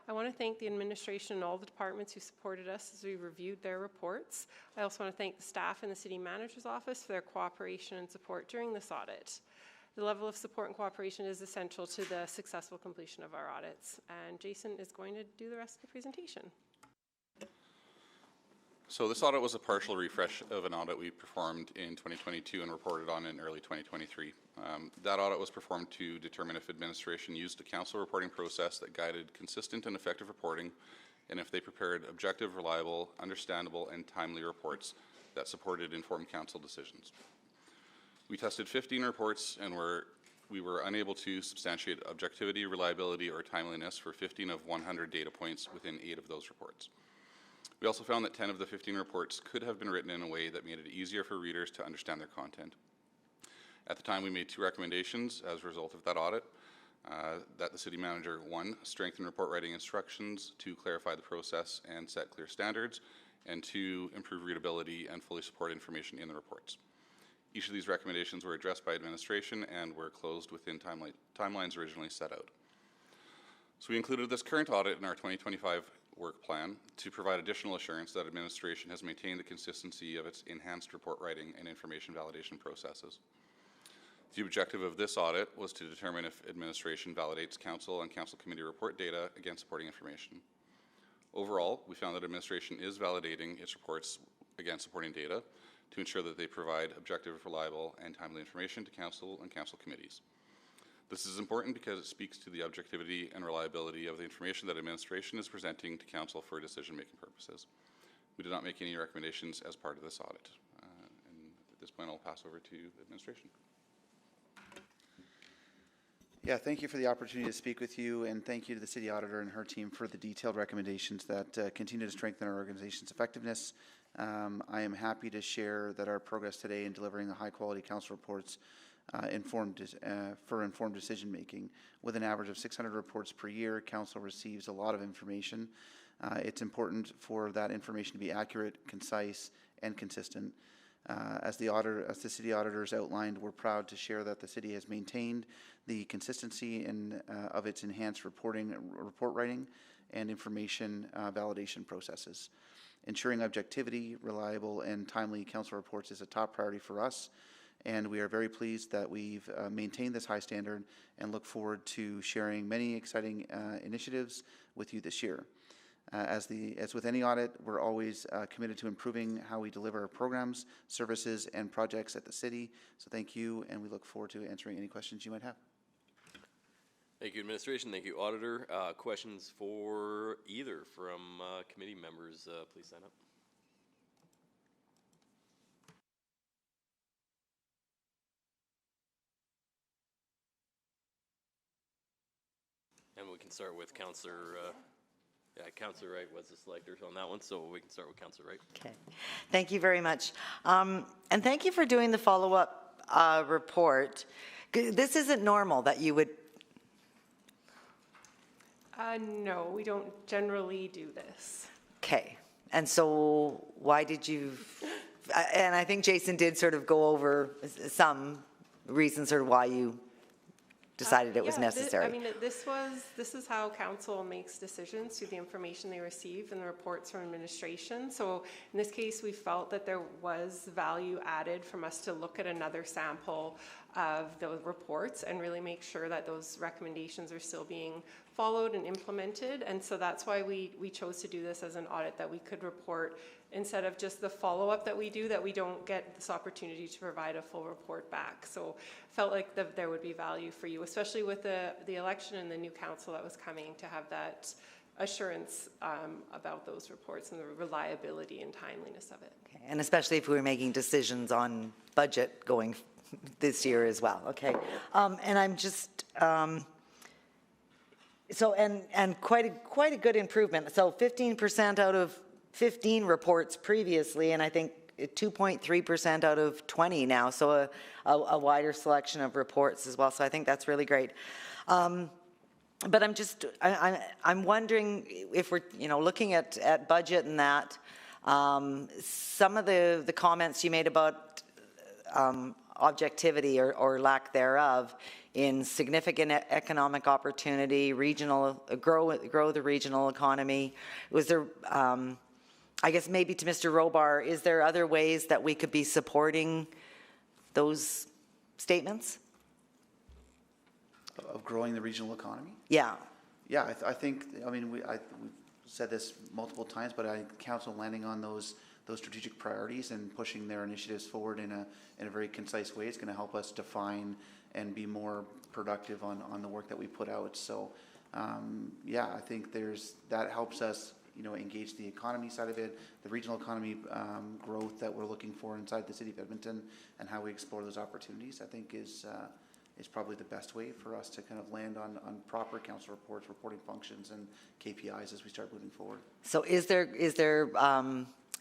I want to thank the administration and all the departments who supported us as we reviewed their reports. I also want to thank the staff in the City Manager's Office for their cooperation and support during this audit. The level of support and cooperation is essential to the successful completion of our audits. And Jason is going to do the rest of the presentation. So this audit was a partial refresh of an audit we performed in 2022 and reported on in early 2023. That audit was performed to determine if administration used a council reporting process that guided consistent and effective reporting, and if they prepared objective, reliable, understandable, and timely reports that supported informed council decisions. We tested 15 reports and we were unable to substantiate objectivity, reliability, or timeliness for 15 of 100 data points within 8 of those reports. We also found that 10 of the 15 reports could have been written in a way that made it easier for readers to understand their content. At the time, we made 2 recommendations as a result of that audit, that the city manager, 1, strengthen report writing instructions to clarify the process and set clear standards, and 2, improve readability and fully support information in the reports. Each of these recommendations were addressed by administration and were closed within timelines originally set out. So we included this current audit in our 2025 work plan to provide additional assurance that administration has maintained the consistency of its enhanced report writing and information validation processes. The objective of this audit was to determine if administration validates council and council committee report data against supporting information. Overall, we found that administration is validating its reports against supporting data to ensure that they provide objective, reliable, and timely information to council and council committees. This is important because it speaks to the objectivity and reliability of the information that administration is presenting to council for decision-making purposes. We did not make any recommendations as part of this audit. And at this point, I'll pass over to administration. Yeah, thank you for the opportunity to speak with you, and thank you to the city auditor and her team for the detailed recommendations that continue to strengthen our organization's effectiveness. I am happy to share that our progress today in delivering the high-quality council reports for informed decision-making. With an average of 600 reports per year, council receives a lot of information. It's important for that information to be accurate, concise, and consistent. As the city auditors outlined, we're proud to share that the city has maintained the consistency of its enhanced report writing and information validation processes. Ensuring objectivity, reliable, and timely council reports is a top priority for us, and we are very pleased that we've maintained this high standard and look forward to sharing many exciting initiatives with you this year. As with any audit, we're always committed to improving how we deliver our programs, services, and projects at the city. So thank you, and we look forward to answering any questions you might have. Thank you, administration. Thank you, auditor. Questions for either from committee members, please sign up. And we can start with Councillor, Councillor Wright was the selector on that one, so we can start with Councillor Wright. Okay, thank you very much. And thank you for doing the follow-up report. This isn't normal that you would. No, we don't generally do this. Okay, and so why did you, and I think Jason did sort of go over some reasons or why you decided it was necessary. This is how council makes decisions through the information they receive and the reports from administration. So in this case, we felt that there was value added from us to look at another sample of those reports and really make sure that those recommendations are still being followed and implemented. And so that's why we chose to do this as an audit, that we could report instead of just the follow-up that we do, that we don't get this opportunity to provide a full report back. So felt like there would be value for you, especially with the election and the new council that was coming, to have that assurance about those reports and the reliability and timeliness of it. Okay. And especially if we were making decisions on budget going this year as well. Okay. And I'm just, so, and quite a good improvement. So 15% out of 15 reports previously, and I think 2.3% out of 20 now, so a wider selection of reports as well. So I think that's really great. But I'm wondering if we're looking at budget and that, some of the comments you made about objectivity or lack thereof in significant economic opportunity, grow the regional economy. Was there? I guess maybe to Mr. Robar, is there other ways that we could be supporting those statements? Of growing the regional economy? Yeah. Yeah, I think, I mean, we've said this multiple times, but I think council landing on those strategic priorities and pushing their initiatives forward in a very concise way is going to help us define and be more productive on the work that we put out. So, yeah, I think that helps us engage the economy side of it, the regional economy growth that we're looking for inside the city of Edmonton, and how we explore those opportunities, I think is probably the best way for us to kind of land on proper council reports, reporting functions, and KPIs as we start moving forward. So is there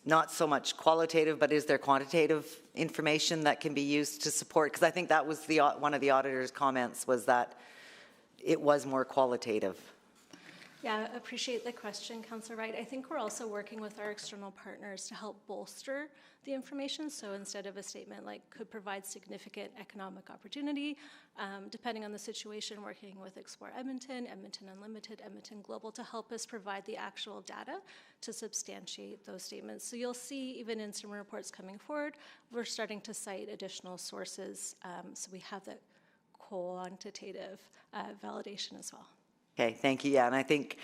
not so much qualitative, but is there quantitative information that can be used to support? Because I think that was one of the auditor's comments, was that it was more qualitative. Yeah, I appreciate the question, Councillor Wright. I think we're also working with our external partners to help bolster the information. So instead of a statement like could provide significant economic opportunity, depending on the situation, working with Explore Edmonton, Edmonton Unlimited, Edmonton Global to help us provide the actual data to substantiate those statements. So you'll see even in some reports coming forward, we're starting to cite additional sources. So we have that quantitative validation as well. Okay, thank you. Yeah, and I think,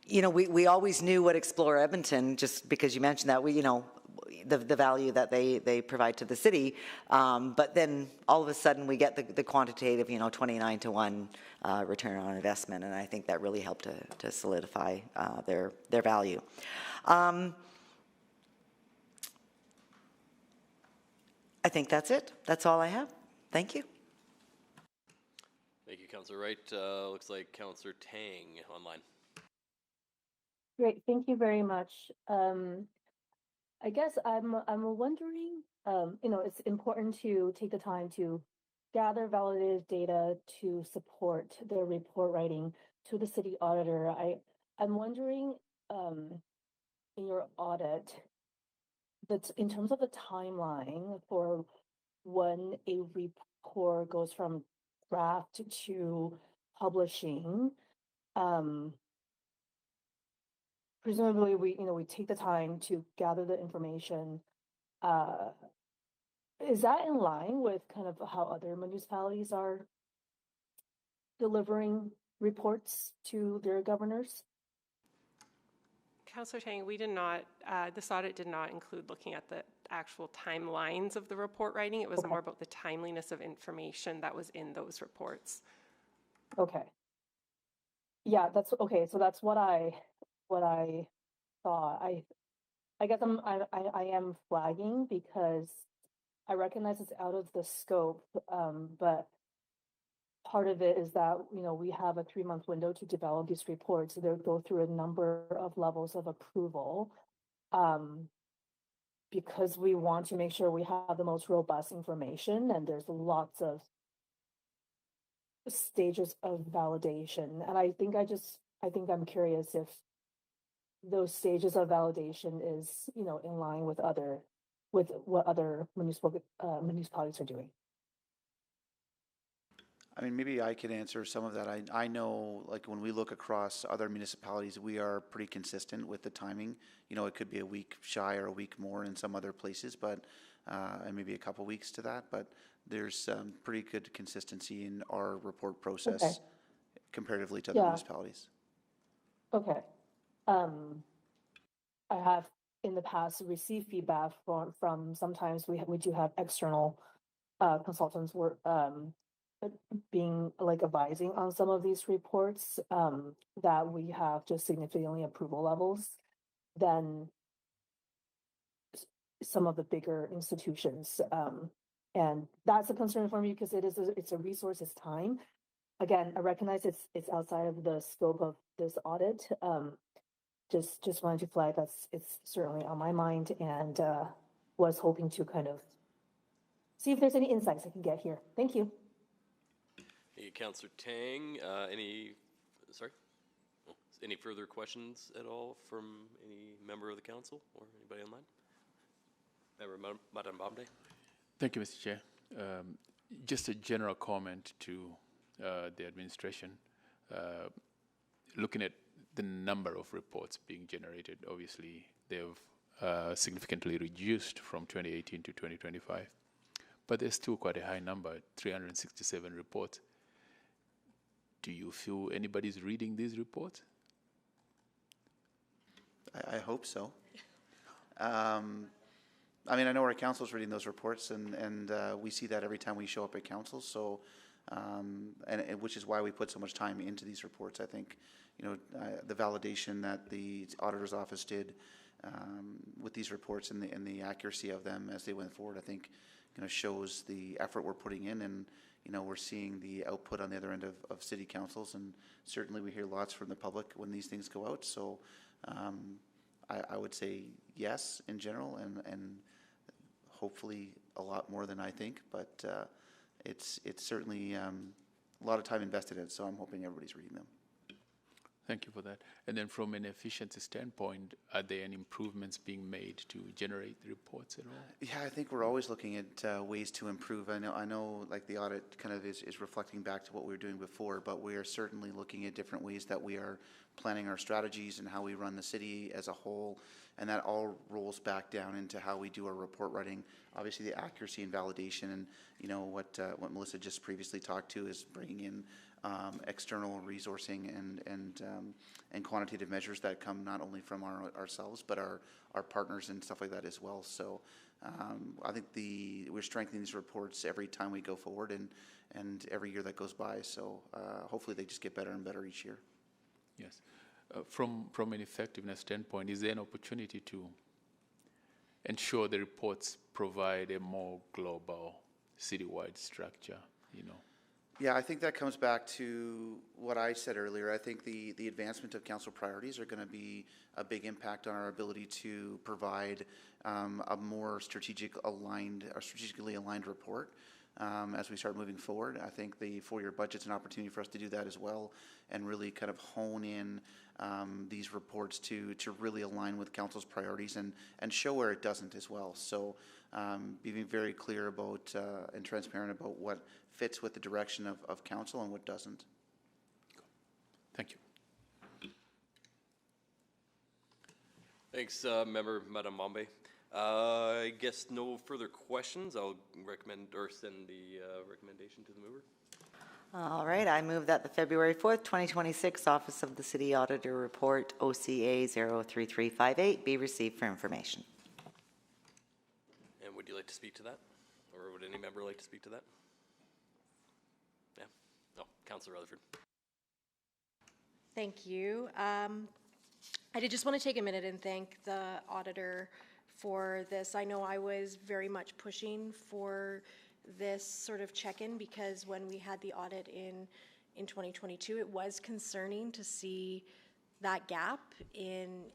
we always knew what Explore Edmonton, just because you mentioned that, the value that they provide to the city, but then all of a sudden we get the quantitative, 29-to-1 return on investment, and I think that really helped to solidify their value. I think that's it. That's all I have. Thank you. Thank you, Councillor Wright. Looks like Councillor Tang online. Great, thank you very much. I guess I'm wondering, it's important to take the time to gather validated data to support the report writing to the city auditor. I'm wondering, in your audit, that in terms of the timeline for when a report goes from draft to publishing, presumably we take the time to gather the information. Is that in line with kind of how other municipalities are delivering reports to their governors? Councillor Tang, we did not, this audit did not include looking at the actual timelines of the report writing. It was more about the timeliness of information that was in those reports. Okay. Yeah, that's okay. So that's what I thought. I guess I am flagging because I recognize it's out of the scope, but part of it is that, you know, we have a 3-month window to develop these reports. They go through a number of levels of approval. Because we want to make sure we have the most robust information, and there's lots of stages of validation. And I think I'm curious if those stages of validation is, you know, in line with what other municipalities are doing. I mean, maybe I could answer some of that. I know, like, when we look across other municipalities, we are pretty consistent with the timing. You know, it could be a week shy or a week more in some other places, but, and maybe a couple weeks to that, but there's pretty good consistency in our report process comparatively to other municipalities. Okay. I have in the past received feedback from sometimes we do have external consultants work being like advising on some of these reports that we have just significantly approval levels than some of the bigger institutions. And that's a concern for me because it's a resource, it's time. Again, I recognize it's outside of the scope of this audit. Just wanted to flag it's certainly on my mind, and was hoping to kind of see if there's any insights I can get here. Thank you. Hey, Councillor Tang, any further questions at all from any member of the council or anybody online? Member Madam Bomday. Thank you, Mr. Chair. Just a general comment to the administration. Looking at the number of reports being generated, obviously they've significantly reduced from 2018 to 2025, but there's still quite a high number, 367 reports. Do you feel anybody's reading these reports? I hope so. I mean, I know our council's reading those reports, and we see that every time we show up at council. So, and which is why we put so much time into these reports. I think, you know, the validation that the auditor's office did with these reports and the accuracy of them as they went forward, I think, you know, shows the effort we're putting in, and you know, we're seeing the output on the other end of city councils, and certainly we hear lots from the public when these things go out. So, I would say yes in general, and hopefully a lot more than I think, but it's certainly a lot of time invested in it, so I'm hoping everybody's reading them. Thank you for that. And then from an efficiency standpoint, are there any improvements being made to generate the reports at all? Yeah, I think we're always looking at ways to improve. I know like the audit kind of is reflecting back to what we were doing before, but we are certainly looking at different ways that we are planning our strategies and how we run the city as a whole, and that all rolls back down into how we do our report writing. Obviously, the accuracy and validation, and you know what Melissa just previously talked to is bringing in external resourcing and quantitative measures that come not only from ourselves but our partners and stuff like that as well. So I think we're strengthening these reports every time we go forward and every year that goes by. So hopefully they just get better and better each year. Yes. From an effectiveness standpoint, is there an opportunity to ensure the reports provide a more global, citywide structure, you know? Yeah, I think that comes back to what I said earlier. I think the advancement of council priorities are going to be a big impact on our ability to provide a more strategically aligned report as we start moving forward. I think the 4-year budget's an opportunity for us to do that as well, and really kind of hone in these reports to really align with council's priorities and show where it doesn't as well. So being very clear about and transparent about what fits with the direction of council and what doesn't. Thank you. Thanks, Member Madam Mombe. I guess no further questions. I'll recommend or send the recommendation to the mover. All right, I move that the February 4th, 2026 Office of the City Auditor Report OCA 03358 be received for information. And would you like to speak to that? Or would any member like to speak to that? Yeah. Oh, Councillor Rutherford. Thank you. I did just want to take a minute and thank the auditor for this. I know I was very much pushing for this sort of check-in because when we had the audit in 2022, it was concerning to see that gap in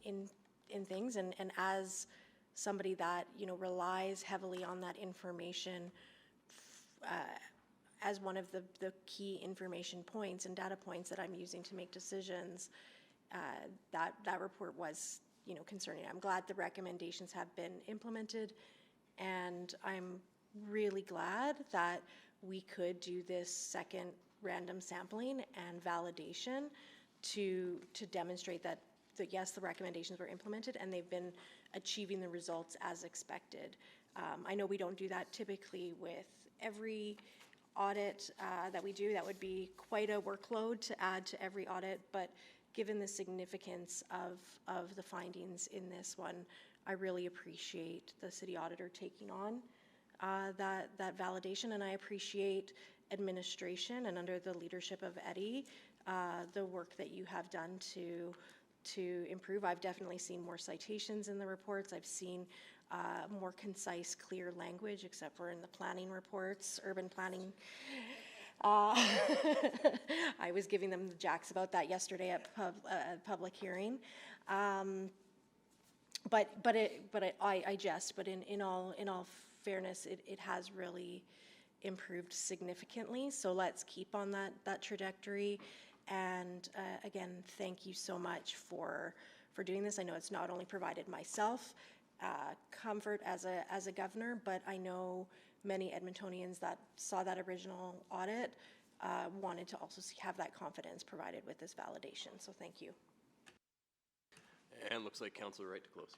things. And as somebody that, you know, relies heavily on that information as one of the key information points and data points that I'm using to make decisions, that report was, you know, concerning. I'm glad the recommendations have been implemented, and I'm really glad that we could do this second random sampling and validation to demonstrate that yes, the recommendations were implemented and they've been achieving the results as expected. I know we don't do that typically with every audit that we do. That would be quite a workload to add to every audit, but given the significance of the findings in this one, I really appreciate the city auditor taking on that validation, and I appreciate administration and under the leadership of Eddie, the work that you have done to improve. I've definitely seen more citations in the reports. I've seen more concise, clear language, except for in the planning reports, urban planning. I was giving them the jacks about that yesterday at public hearing. But I jest. But in all fairness, it has really improved significantly. So let's keep on that trajectory. And again, thank you so much for doing this. I know it's not only provided myself comfort as a governor, but I know many Edmontonians that saw that original audit wanted to also have that confidence provided with this validation. So thank you. And looks like Councillor Wright to close.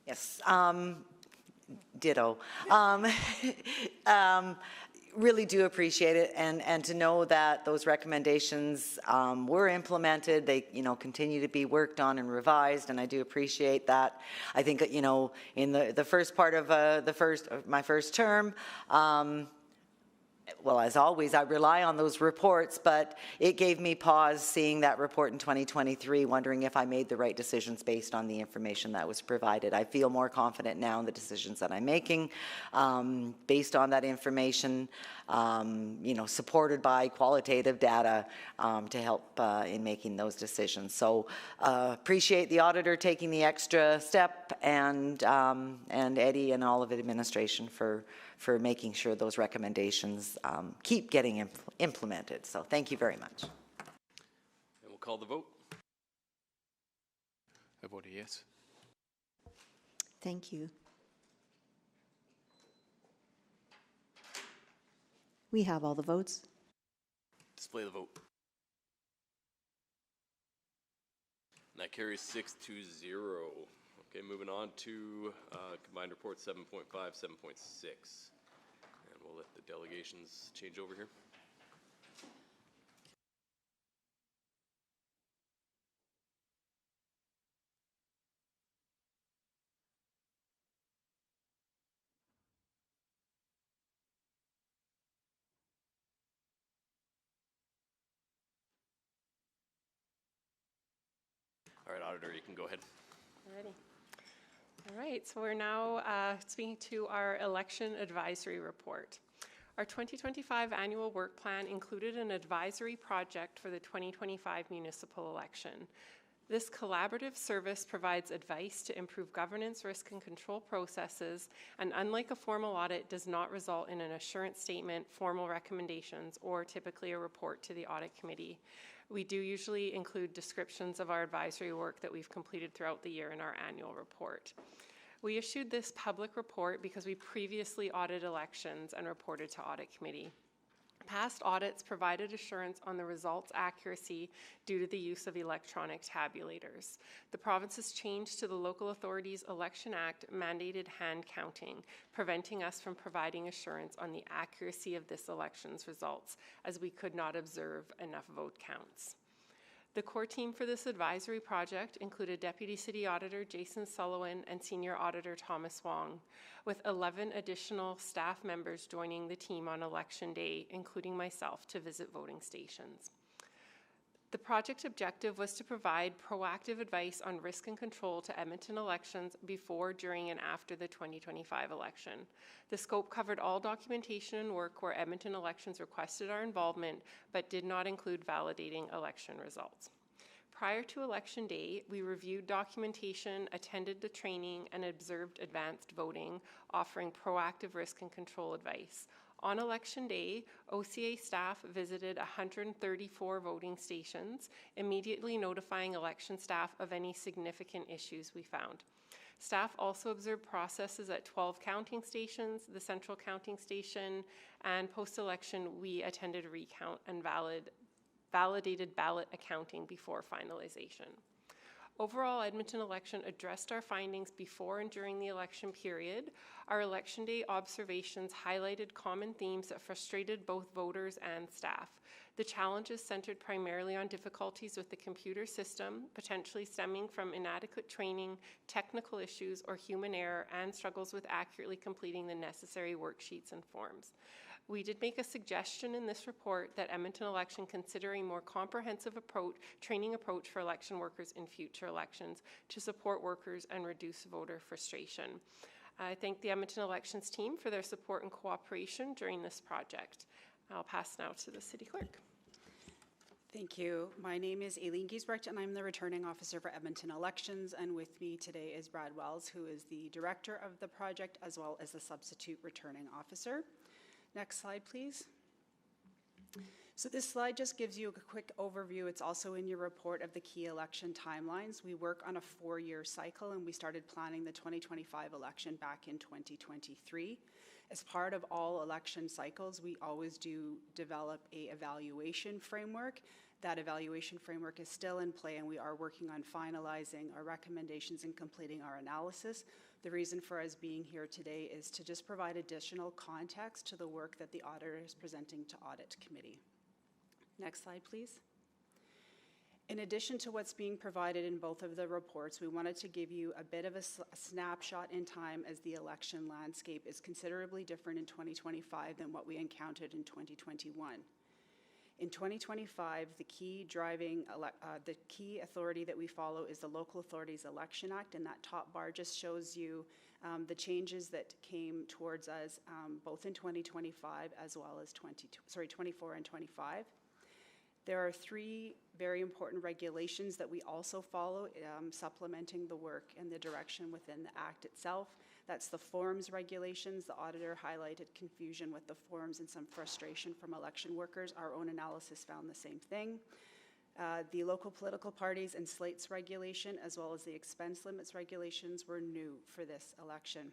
Yes, ditto. Really do appreciate it, and to know that those recommendations were implemented. They, you know, continue to be worked on and revised, and I do appreciate that. I think, you know, in the first part of my first term, well, as always, I rely on those reports, but it gave me pause seeing that report in 2023, wondering if I made the right decisions based on the information that was provided. I feel more confident now in the decisions that I'm making based on that information, you know, supported by qualitative data to help in making those decisions. So appreciate the auditor taking the extra step, and Eddie and all of the administration for making sure those recommendations keep getting implemented. So thank you very much. And we'll call the vote. I vote yes. Thank you. We have all the votes. Display the vote. And that carries 6-0. Okay, moving on to combined report 7.5, 7.6. And we'll let the delegations change over here. All right, Auditor, you can go ahead. Alrighty. All right, so we're now speaking to our election advisory report. Our 2025 annual work plan included an advisory project for the 2025 municipal election. This collaborative service provides advice to improve governance, risk, and control processes, and unlike a formal audit, does not result in an assurance statement, formal recommendations, or typically a report to the audit committee. We do usually include descriptions of our advisory work that we've completed throughout the year in our annual report. We issued this public report because we previously audited elections and reported to audit committee. Past audits provided assurance on the results' accuracy due to the use of electronic tabulators. The province's change to the Local Authorities Election Act mandated hand counting, preventing us from providing assurance on the accuracy of this election's results, as we could not observe enough vote counts. The core team for this advisory project included Deputy City Auditor Jason Sullivan and Senior Auditor Thomas Wong, with 11 additional staff members joining the team on election day, including myself, to visit voting stations. The project objective was to provide proactive advice on risk and control to Edmonton elections before, during, and after the 2025 election. The scope covered all documentation and work where Edmonton elections requested our involvement, but did not include validating election results. Prior to Election Day, we reviewed documentation, attended the training, and observed advanced voting, offering proactive risk and control advice. On Election Day, OCA staff visited 134 voting stations, immediately notifying election staff of any significant issues we found. Staff also observed processes at 12 counting stations, the central counting station, and post-election we attended recount and validated ballot accounting before finalization. Overall, Edmonton election addressed our findings before and during the election period. Our Election Day observations highlighted common themes that frustrated both voters and staff. The challenges centered primarily on difficulties with the computer system, potentially stemming from inadequate training, technical issues, or human error, and struggles with accurately completing the necessary worksheets and forms. We did make a suggestion in this report that Edmonton election consider a more comprehensive training approach for election workers in future elections to support workers and reduce voter frustration. I thank the Edmonton elections team for their support and cooperation during this project. I'll pass now to the City Clerk. Thank you. My name is Aileen Giesbrecht, and I'm the returning officer for Edmonton elections. And with me today is Brad Wells, who is the director of the project, as well as the substitute returning officer. Next slide, please. So this slide just gives you a quick overview. It's also in your report of the key election timelines. We work on a 4-year cycle, and we started planning the 2025 election back in 2023. As part of all election cycles, we always do develop an evaluation framework. That evaluation framework is still in play, and we are working on finalizing our recommendations and completing our analysis. The reason for us being here today is to just provide additional context to the work that the auditor is presenting to Audit Committee. Next slide, please. In addition to what's being provided in both of the reports, we wanted to give you a bit of a snapshot in time as the election landscape is considerably different in 2025 than what we encountered in 2021. In 2025, the key authority that we follow is the Local Authorities Election Act, and that top bar just shows you the changes that came towards us both in 2025 as well as 24 and 25. There are 3 very important regulations that we also follow, supplementing the work and the direction within the Act itself. That's the forms regulations. The auditor highlighted confusion with the forms and some frustration from election workers. Our own analysis found the same thing. The local political parties and slates regulation, as well as the expense limits regulations, were new for this election.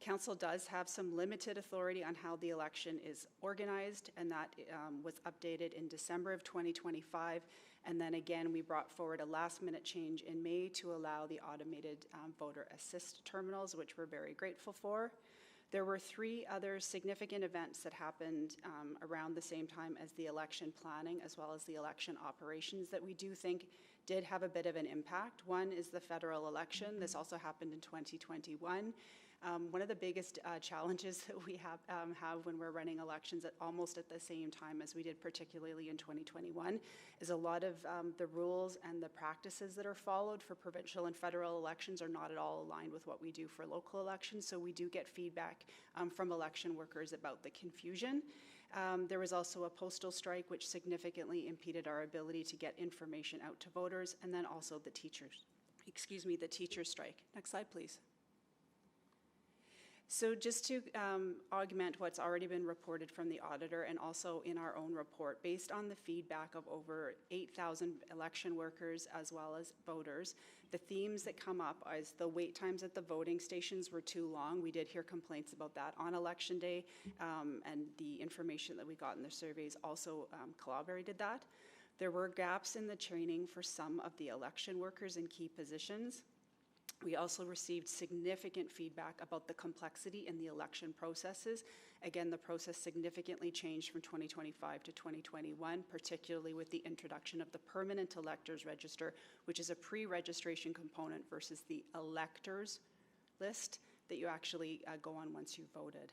Council does have some limited authority on how the election is organized, and that was updated in December of 2025. And then again, we brought forward a last-minute change in May to allow the automated voter assist terminals, which we're very grateful for. There were 3 other significant events that happened around the same time as the election planning, as well as the election operations, that we do think did have a bit of an impact. One is the federal election. This also happened in 2021. One of the biggest challenges that we have when we're running elections almost at the same time as we did, particularly in 2021, is a lot of the rules and the practices that are followed for provincial and federal elections are not at all aligned with what we do for local elections. So we do get feedback from election workers about the confusion. There was also a postal strike, which significantly impeded our ability to get information out to voters, and then also the teacher strike. Next slide, please. So just to augment what's already been reported from the auditor and also in our own report, based on the feedback of over 8,000 election workers as well as voters, the themes that come up is the wait times at the voting stations were too long. We did hear complaints about that on Election Day, and the information that we got in the surveys also corroborated that. There were gaps in the training for some of the election workers in key positions. We also received significant feedback about the complexity in the election processes. Again, the process significantly changed from 2025 to 2021, particularly with the introduction of the permanent electors register, which is a pre-registration component versus the electors list that you actually go on once you've voted.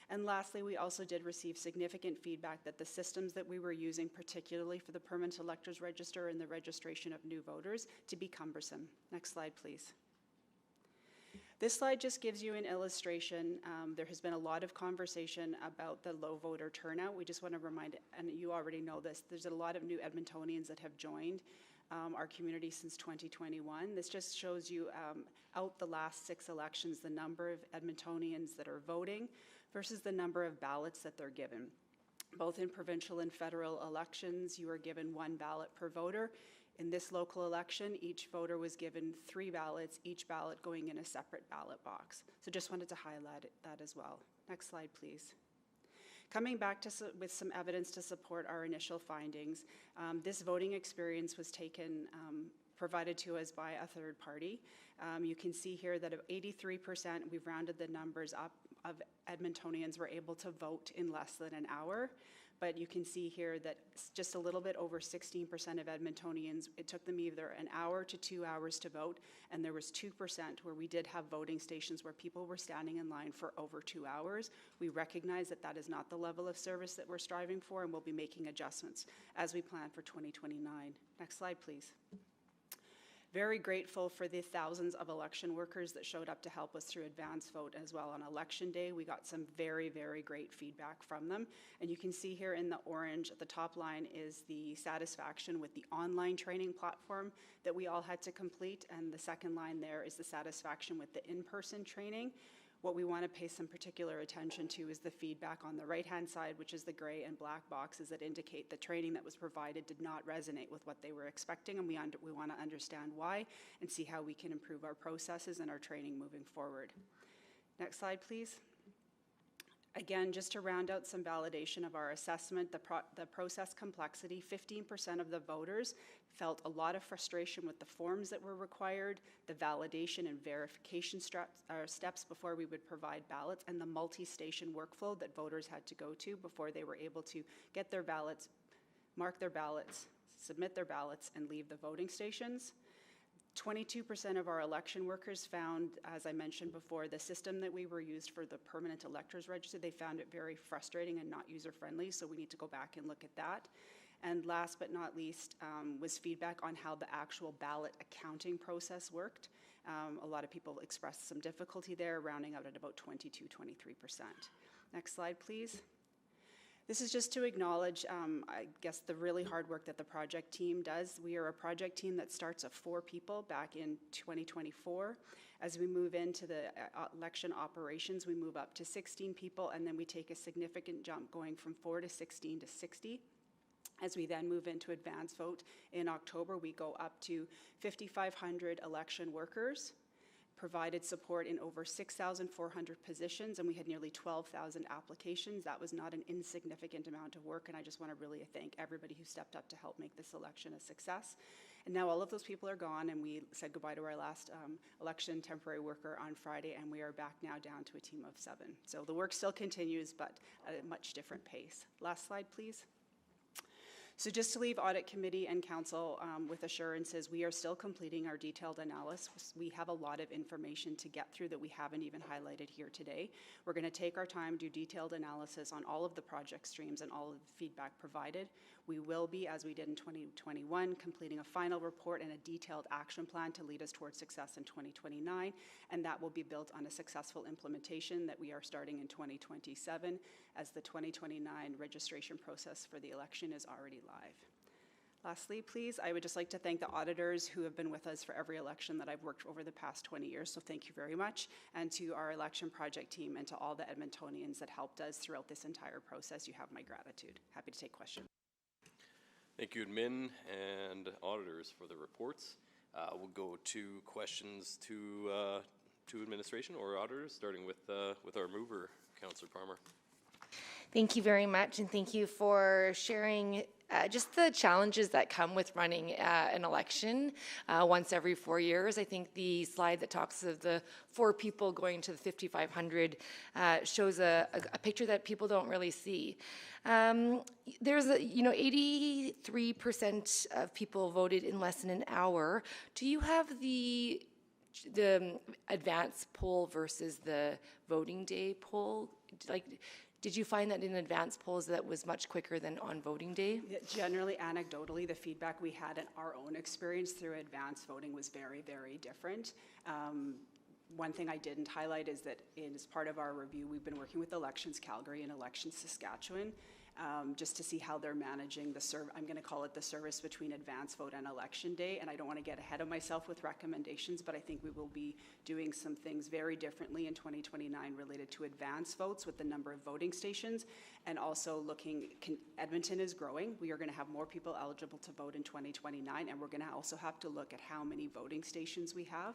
And lastly, we also did receive significant feedback that the systems that we were using, particularly for the permanent electors register and the registration of new voters, to be cumbersome. Next slide, please. This slide just gives you an illustration. There has been a lot of conversation about the low voter turnout. We just want to remind, and you already know this, there's a lot of new Edmontonians that have joined our community since 2021. This just shows you out the last 6 elections, the number of Edmontonians that are voting versus the number of ballots that they're given. Both in provincial and federal elections, you are given 1 ballot per voter. In this local election, each voter was given 3 ballots, each ballot going in a separate ballot box. So just wanted to highlight that as well. Next slide, please. Coming back with some evidence to support our initial findings, this voting experience was provided to us by a third party. You can see here that of 83%, we've rounded the numbers up, of Edmontonians were able to vote in less than an hour. But you can see here that just a little bit over 16% of Edmontonians, it took them either an hour to 2 hours to vote, and there was 2% where we did have voting stations where people were standing in line for over 2 hours. We recognize that that is not the level of service that we're striving for, and we'll be making adjustments as we plan for 2029. Next slide, please. Very grateful for the thousands of election workers that showed up to help us through advance vote as well on election day. We got some very, very great feedback from them. And you can see here in the orange, at the top line is the satisfaction with the online training platform that we all had to complete. And the second line there is the satisfaction with the in-person training. What we want to pay some particular attention to is the feedback on the right-hand side, which is the gray and black boxes that indicate the training that was provided did not resonate with what they were expecting, and we want to understand why and see how we can improve our processes and our training moving forward. Next slide, please. Again, just to round out some validation of our assessment, the process complexity, 15% of the voters felt a lot of frustration with the forms that were required, the validation and verification steps before we would provide ballots, and the multi-station workflow that voters had to go to before they were able to get their ballots, mark their ballots, submit their ballots, and leave the voting stations. 22% of our election workers found, as I mentioned before, the system that we were used for the permanent electors register, they found it very frustrating and not user-friendly, so we need to go back and look at that. And last but not least was feedback on how the actual ballot accounting process worked. A lot of people expressed some difficulty there, rounding out at about 22-23%. Next slide, please. This is just to acknowledge, I guess, the really hard work that the project team does. We are a project team that starts of 4 people back in 2024. As we move into the election operations, we move up to 16 people, and then we take a significant jump going from 4 to 16 to 60. As we then move into advance vote in October, we go up to 5,500 election workers, provided support in over 6,400 positions, and we had nearly 12,000 applications. That was not an insignificant amount of work, and I just want to really thank everybody who stepped up to help make this election a success. And now all of those people are gone, and we said goodbye to our last election temporary worker on Friday, and we are back now down to a team of 7. So the work still continues, but at a much different pace. Last slide, please. So just to leave Audit Committee and Council with assurances, we are still completing our detailed analysis. We have a lot of information to get through that we haven't even highlighted here today. We're going to take our time, do detailed analysis on all of the project streams and all of the feedback provided. We will be, as we did in 2021, completing a final report and a detailed action plan to lead us towards success in 2029, and that will be built on a successful implementation that we are starting in 2027, as the 2029 registration process for the election is already live. Lastly, please, I would just like to thank the auditors who have been with us for every election that I've worked over the past 20 years, so thank you very much, and to our election project team and to all the Edmontonians that helped us throughout this entire process. You have my gratitude. Happy to take questions. Thank you, admin and auditors, for the reports. We'll go to questions to administration or auditors, starting with our mover, Councillor Palmer. Thank you very much, and thank you for sharing just the challenges that come with running an election once every 4 years. I think the slide that talks of the 4 people going to the 5,500 shows a picture that people don't really see. There's 83% of people voted in less than an hour. Do you have the advance poll versus the voting day poll did you find that in advance polls that was much quicker than on voting day? Yeah, generally, anecdotally, the feedback we had in our own experience through advanced voting was very, very different. One thing I didn't highlight is that as part of our review, we've been working with Elections Calgary and Elections Saskatchewan just to see how they're managing the I'm going to call it the service between advance vote and election day. And I don't want to get ahead of myself with recommendations, but I think we will be doing some things very differently in 2029 related to advance votes with the number of voting stations, and also Edmonton is growing. We are going to have more people eligible to vote in 2029, and we're going to also have to look at how many voting stations we have.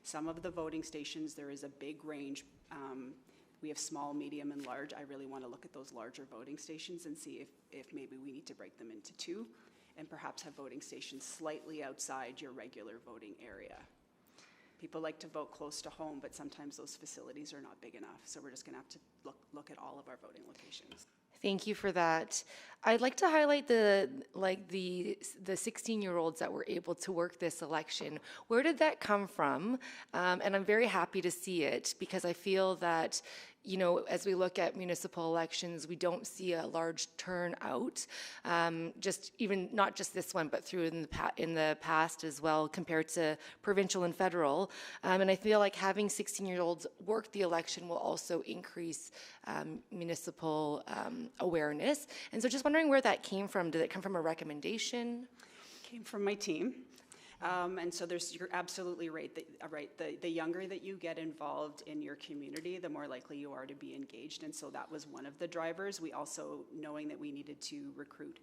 Some of the voting stations, there is a big range. We have small, medium, and large. I really want to look at those larger voting stations and see if maybe we need to break them into two and perhaps have voting stations slightly outside your regular voting area. People like to vote close to home, but sometimes those facilities are not big enough. So we're just going to have to look at all of our voting locations. Thank you for that. I'd like to highlight the 16-year-olds that were able to work this election. Where did that come from? And I'm very happy to see it, because I feel that, you know, as we look at municipal elections, we don't see a large turnout. Not just this one, but through in the past as well, compared to provincial and federal. And I feel like having 16-year-olds work the election will also increase municipal awareness. And so just wondering where that came from. Did it come from a recommendation? It came from my team. And so you're absolutely right. The younger that you get involved in your community, the more likely you are to be engaged. And so that was one of the drivers. We also, knowing that we needed to recruit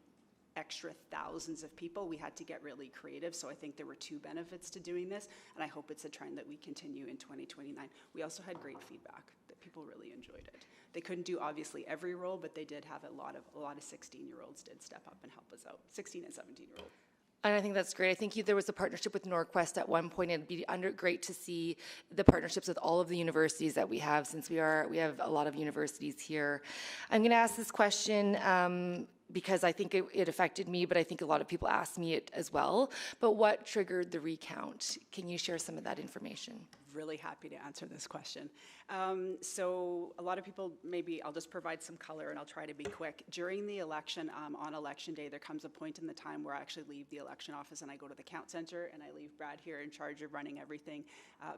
extra thousands of people, we had to get really creative. So I think there were two benefits to doing this, and I hope it's a trend that we continue in 2029. We also had great feedback that people really enjoyed it. They couldn't do obviously every role, but they did have a lot of 16-year-olds did step up and help us out. 16 and 17-year-olds. And I think that's great. I think there was a partnership with Norquest at one point. It'd be great to see the partnerships with all of the universities that we have, since we have a lot of universities here. I'm going to ask this question because I think it affected me, but I think a lot of people asked me it as well. But what triggered the recount? Can you share some of that information? Really happy to answer this question. So a lot of people, maybe I'll just provide some color and I'll try to be quick. During the election, on election day, there comes a point in the time where I actually leave the election office and I go to the count center, and I leave Brad here in charge of running everything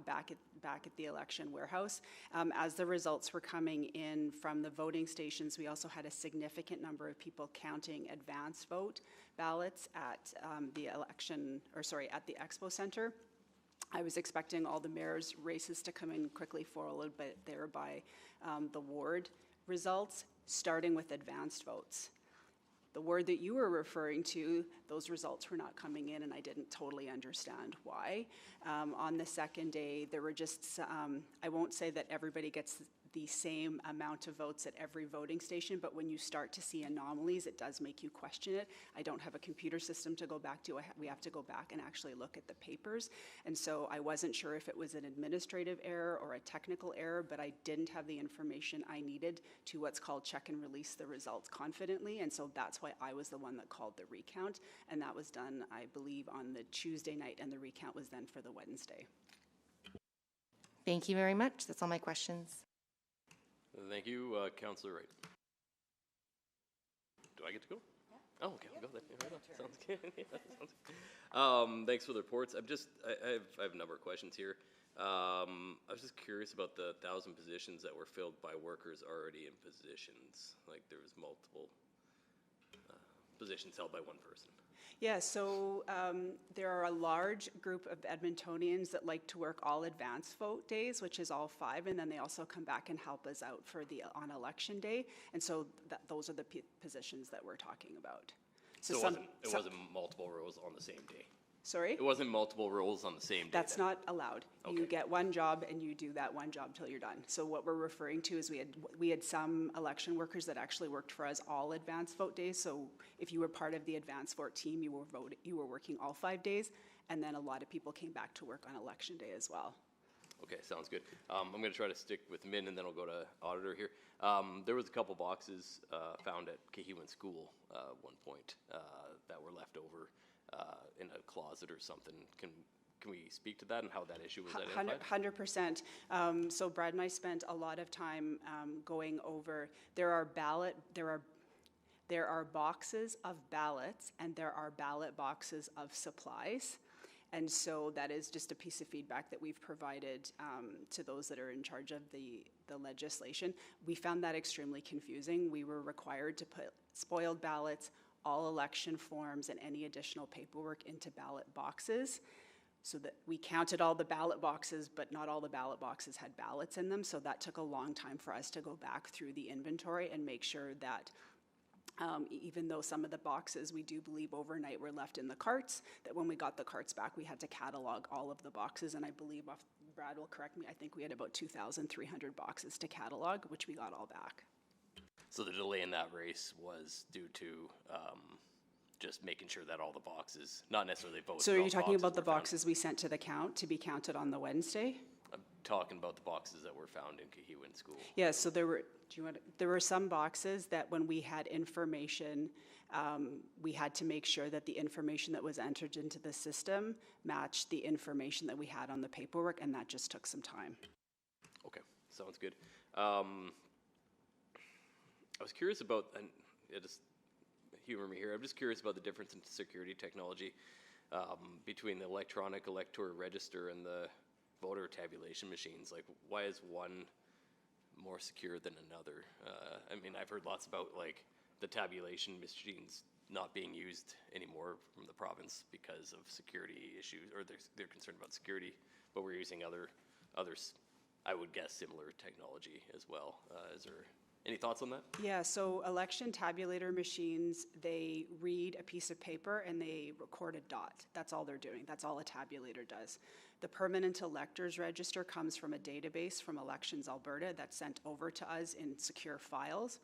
back at the election warehouse. As the results were coming in from the voting stations, we also had a significant number of people counting advance vote ballots at the expo center. I was expecting all the mayor's races to come in quickly, followed by the ward results, starting with advanced votes. The ward that you were referring to, those results were not coming in, and I didn't totally understand why. On the second day, there were just, I won't say that everybody gets the same amount of votes at every voting station, but when you start to see anomalies, it does make you question it. I don't have a computer system to go back to. We have to go back and actually look at the papers. And so I wasn't sure if it was an administrative error or a technical error, but I didn't have the information I needed to what's called check and release the results confidently. And so that's why I was the one that called the recount. And that was done, I believe, on the Tuesday night, and the recount was then for the Wednesday. Thank you very much. That's all my questions. Thank you, Councillor Wright. Do I get to go? Yeah. Oh, okay, I'll go then. Yeah, sounds good. Yeah, sounds good. Thanks for the reports. I have a number of questions here. I was just curious about the 1,000 positions that were filled by workers already in positions. Like there was multiple positions held by one person. Yeah, so there are a large group of Edmontonians that like to work all advance vote days, which is all 5, and then they also come back and help us out on election day, and so those are the positions that we're talking about. So it wasn't multiple roles on the same day? Sorry? It wasn't multiple roles on the same day? That's not allowed. Okay. You get one job and you do that one job till you're done. So what we're referring to is we had some election workers that actually worked for us all advance vote days. So if you were part of the advance vote team, you were working all 5 days, and then a lot of people came back to work on election day as well. Okay, sounds good. I'm going to try to stick with Min, and then I'll go to Auditor here. There was a couple boxes found at Cahuan School at one point that were left over in a closet or something. Can can we speak to that and how that issue was identified? 100%. So Brad and I spent a lot of time going over, there are boxes of ballots and there are ballot boxes of supplies. And so that is just a piece of feedback that we've provided to those that are in charge of the legislation. We found that extremely confusing. We were required to put spoiled ballots, all election forms, and any additional paperwork into ballot boxes, so that we counted all the ballot boxes, but not all the ballot boxes had ballots in them. So that took a long time for us to go back through the inventory and make sure that even though some of the boxes we do believe overnight were left in the carts, that when we got the carts back, we had to catalog all of the boxes. And I believe, Brad will correct me, I think we had about 2,300 boxes to catalog, which we got all back. So the delay in that race was due to just making sure that all the boxes, not necessarily votes. So are you talking about the boxes we sent to the count to be counted on the Wednesday? I'm talking about the boxes that were found in Cahuan School. Yeah, so there were some boxes that when we had information, we had to make sure that the information that was entered into the system matched the information that we had on the paperwork, and that just took some time. Okay, sounds good. I was curious about, and just humor me here, I'm just curious about the difference in security technology between the electronic elector register and the voter tabulation machines. Like, why is one more secure than another? I mean, I've heard lots about like the tabulation machines not being used anymore from the province because of security issues, or they're concerned about security, but we're using others, I would guess, similar technology as well. Is there any thoughts on that? Yeah, so election tabulator machines, they read a piece of paper and they record a dot. That's all they're doing. That's all a tabulator does. The permanent electors register comes from a database from Elections Alberta that's sent over to us in secure files.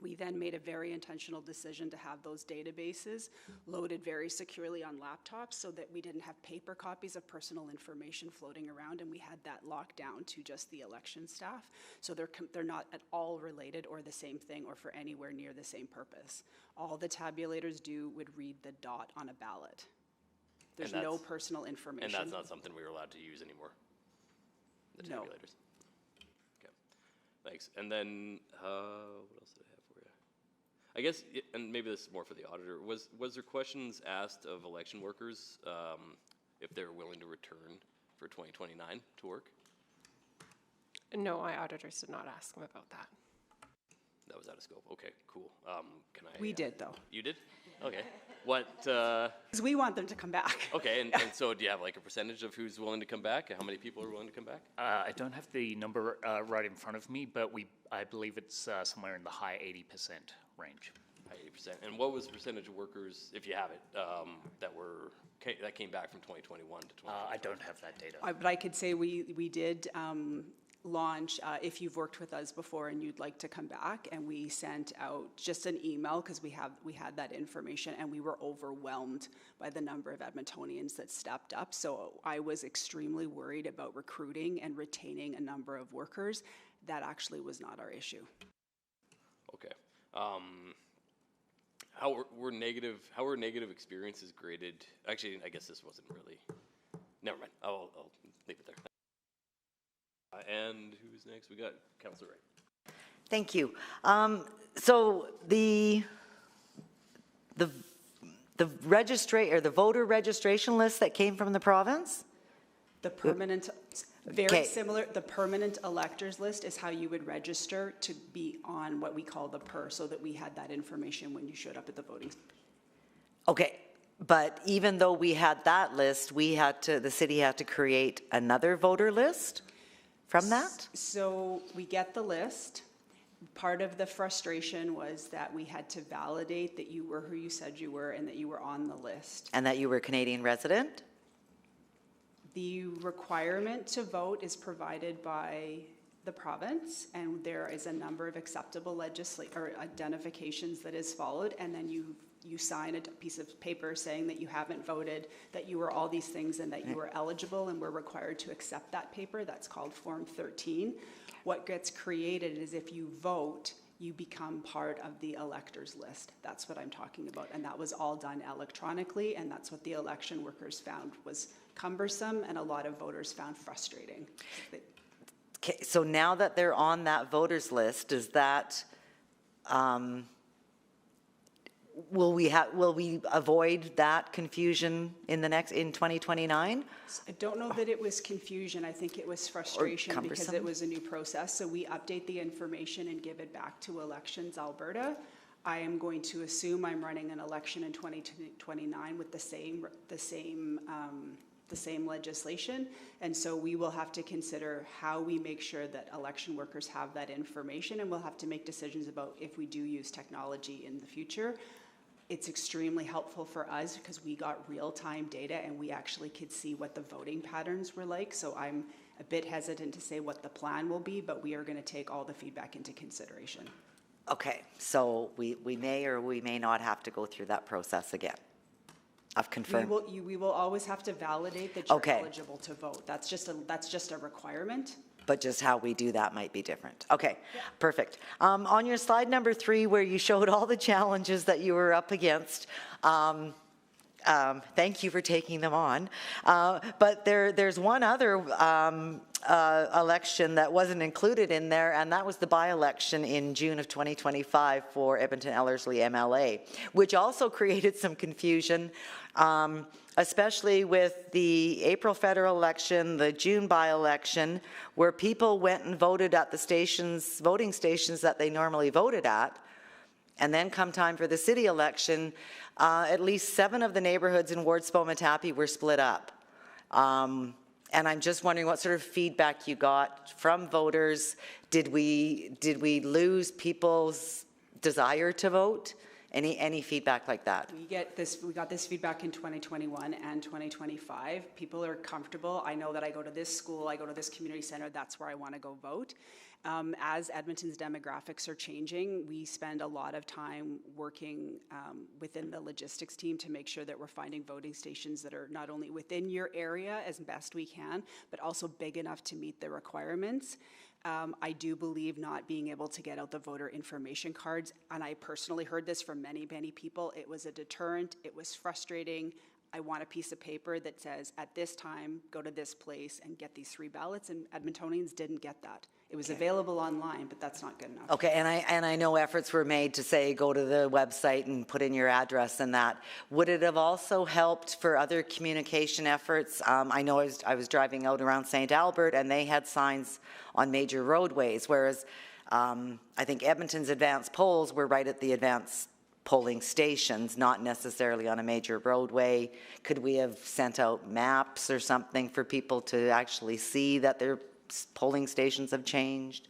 We then made a very intentional decision to have those databases loaded very securely on laptops so that we didn't have paper copies of personal information floating around, and we had that locked down to just the election staff. So they're not at all related or the same thing or for anywhere near the same purpose. All the tabulators do would read the dot on a ballot. There's no personal information. And that's not something we were allowed to use anymore? The tabulators? No. Okay, thanks. And then, what else did I have for you? I guess, and maybe this is more for the auditor, was there questions asked of election workers if they're willing to return for 2029 to work? No, our auditors did not ask them about that. That was out of scope. Okay, cool. Can I? We did, though. You did? Okay. What? Because we want them to come back. Okay, and so do you have like a percentage of who's willing to come back? How many people are willing to come back? I don't have the number right in front of me, but I believe it's somewhere in the high 80% range. High 80%. And what was the percentage of workers, if you have it, that came back from 2021 to 2022? I don't have that data. But I could say we did launch, if you've worked with us before and you'd like to come back, and we sent out just an email because we had that information, and we were overwhelmed by the number of Edmontonians that stepped up. So I was extremely worried about recruiting and retaining a number of workers. That actually was not our issue. Okay. How were negative experiences graded? Actually, I guess this wasn't really. Never mind. I'll leave it there. And who's next? We got Councillor Wright. Thank you. So the voter registration list that came from the province? The permanent, very similar, the permanent electors list is how you would register to be on what we call the PER, so that we had that information when you showed up at the voting. Okay, but even though we had that list, the city had to create another voter list from that? So we get the list. Part of the frustration was that we had to validate that you were who you said you were and that you were on the list. And that you were a Canadian resident? The requirement to vote is provided by the province, and there is a number of acceptable identifications that is followed, and then you sign a piece of paper saying that you haven't voted, that you were all these things, and that you were eligible, and we're required to accept that paper. That's called Form 13. What gets created is if you vote you become part of the electors list. That's what I'm talking about. And that was all done electronically, and that's what the election workers found was cumbersome and a lot of voters found frustrating. Okay, so now that they're on that voters list, does that, will we avoid that confusion in 2029? I don't know that it was confusion. I think it was frustration because it was a new process. So we update the information and give it back to Elections Alberta. I am going to assume I'm running an election in 2029 with the same legislation. And so we will have to consider how we make sure that election workers have that information, and we'll have to make decisions about if we do use technology in the future. It's extremely helpful for us because we got real-time data and we actually could see what the voting patterns were like. So I'm a bit hesitant to say what the plan will be, but we are going to take all the feedback into consideration. Okay, so we may or we may not have to go through that process again of confirm. We will always have to validate that you're eligible to vote. That's just a requirement. But just how we do that might be different. Okay, perfect. On your slide number 3, where you showed all the challenges that you were up against, thank you for taking them on. But there's one other election that wasn't included in there, and that was the by-election in June of 2025 for Edmonton Ellerslie MLA, which also created some confusion, especially with the April federal election, the June by-election, where people went and voted at the voting stations that they normally voted at. And then come time for the city election, at least 7 of the neighborhoods in Ward Spo-Matapi were split up. And I'm just wondering what sort of feedback you got from voters. Did we lose people's desire to vote? Any feedback like that? We got this feedback in 2021 and 2025. People are comfortable. I know that I go to this school, I go to this community center, that's where I want to go vote. As Edmonton's demographics are changing, we spend a lot of time working within the logistics team to make sure that we're finding voting stations that are not only within your area as best we can, but also big enough to meet the requirements. I do believe not being able to get out the voter information cards, and I personally heard this from many, many people, it was a deterrent, it was frustrating. I want a piece of paper that says, at this time, go to this place and get these 3 ballots, and Edmontonians didn't get that. It was available online, but that's not good enough. Okay, and I know efforts were made to say, go to the website and put in your address and that. Would it have also helped for other communication efforts? I know I was driving out around St. Albert and they had signs on major roadways, whereas I think Edmonton's advanced polls were right at the advanced polling stations, not necessarily on a major roadway. Could we have sent out maps or something for people to actually see that their polling stations have changed?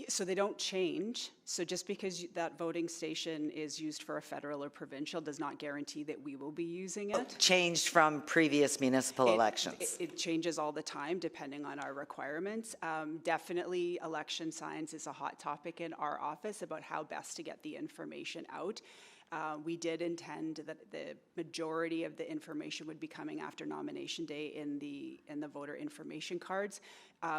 So they don't change. So just because that voting station is used for a federal or provincial does not guarantee that we will be using it. Changed from previous municipal elections. It changes all the time depending on our requirements. Definitely election signs is a hot topic in our office about how best to get the information out. We did intend that the majority of the information would be coming after nomination day in the voter information cards.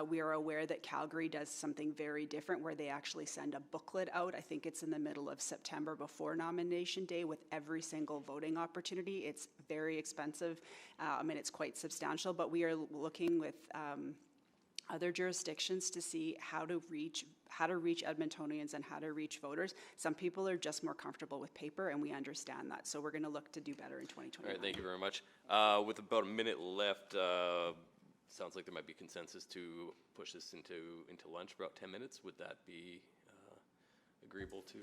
We are aware that Calgary does something very different where they actually send a booklet out. I think it's in the middle of September before nomination day with every single voting opportunity. It's very expensive. I mean, it's quite substantial, but we are looking with other jurisdictions to see how to reach Edmontonians and how to reach voters. Some people are just more comfortable with paper, and we understand that. So we're going to look to do better in 2021. All right, thank you very much. With about a minute left, sounds like there might be consensus to push this into lunch for about 10 minutes. Would that be agreeable to?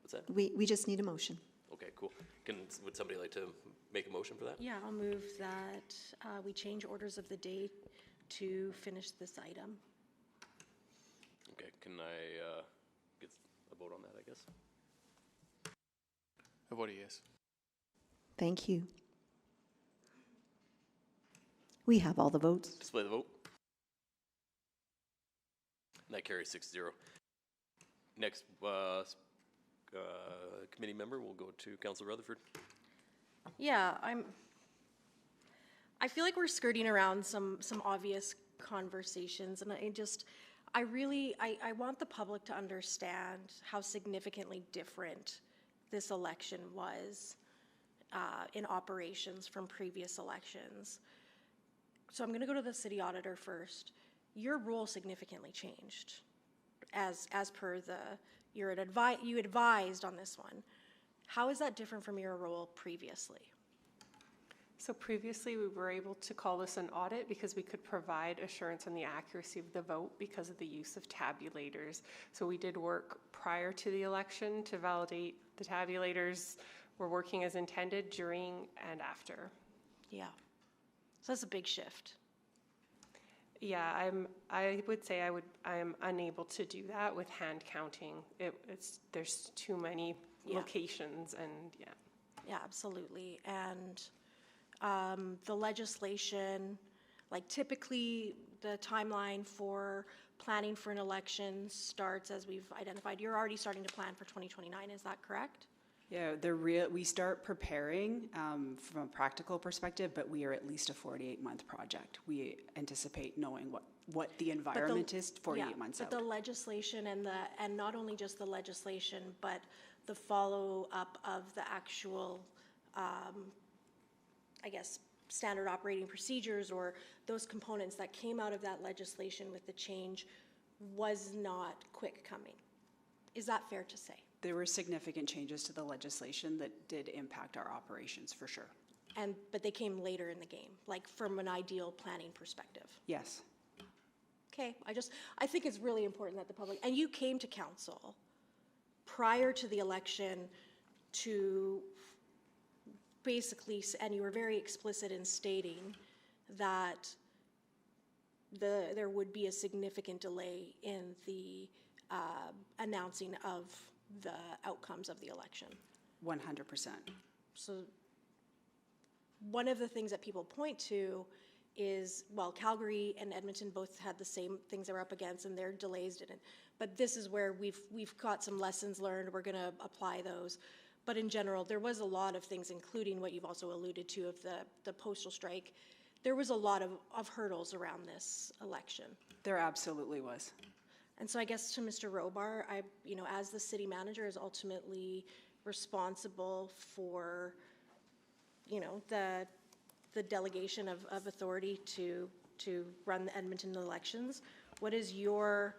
What's that? We just need a motion. Okay, cool. Would somebody like to make a motion for that? Yeah, I'll move that we change orders of the day to finish this item. Okay, can I get a vote on that, I guess? I vote yes. Thank you. We have all the votes. Display the vote. And that carries 6-0. Next committee member will go to Councillor Rutherford. Yeah, I feel like we're skirting around some obvious conversations, and I want the public to understand how significantly different this election was in operations from previous elections. So I'm going to go to the city auditor first. Your role significantly changed as per you advised on this one. How is that different from your role previously? So previously, we were able to call this an audit because we could provide assurance on the accuracy of the vote because of the use of tabulators. So we did work prior to the election to validate the tabulators were working as intended during and after. Yeah. So that's a big shift. Yeah, I would say I'm unable to do that with hand counting. There's too many locations and yeah. Yeah, absolutely. And the legislation, like typically the timeline for planning for an election starts as we've identified. You're already starting to plan for 2029, is that correct? Yeah, we start preparing from a practical perspective, but we are at least a 48-month project. We anticipate knowing what the environment is 48 months out. But the legislation and not only just the legislation, but the follow-up of the actual, I guess, standard operating procedures or those components that came out of that legislation with the change was not quick coming. Is that fair to say? There were significant changes to the legislation that did impact our operations for sure. But they came later in the game, like from an ideal planning perspective. Yes. Okay, I think it's really important that the public, and you came to council prior to the election to basically, and you were very explicit in stating that there would be a significant delay in the announcing of the outcomes of the election. 100%. So one of the things that people point to is, well, Calgary and Edmonton both had the same things they were up against and their delays didn't. But this is where we've got some lessons learned. We're going to apply those. But in general, there was a lot of things, including what you've also alluded to of the postal strike. There was a lot of hurdles around this election. There absolutely was. And so I guess to Mr. Robar, as the city manager is ultimately responsible for, the delegation of authority to run the Edmonton elections. What is your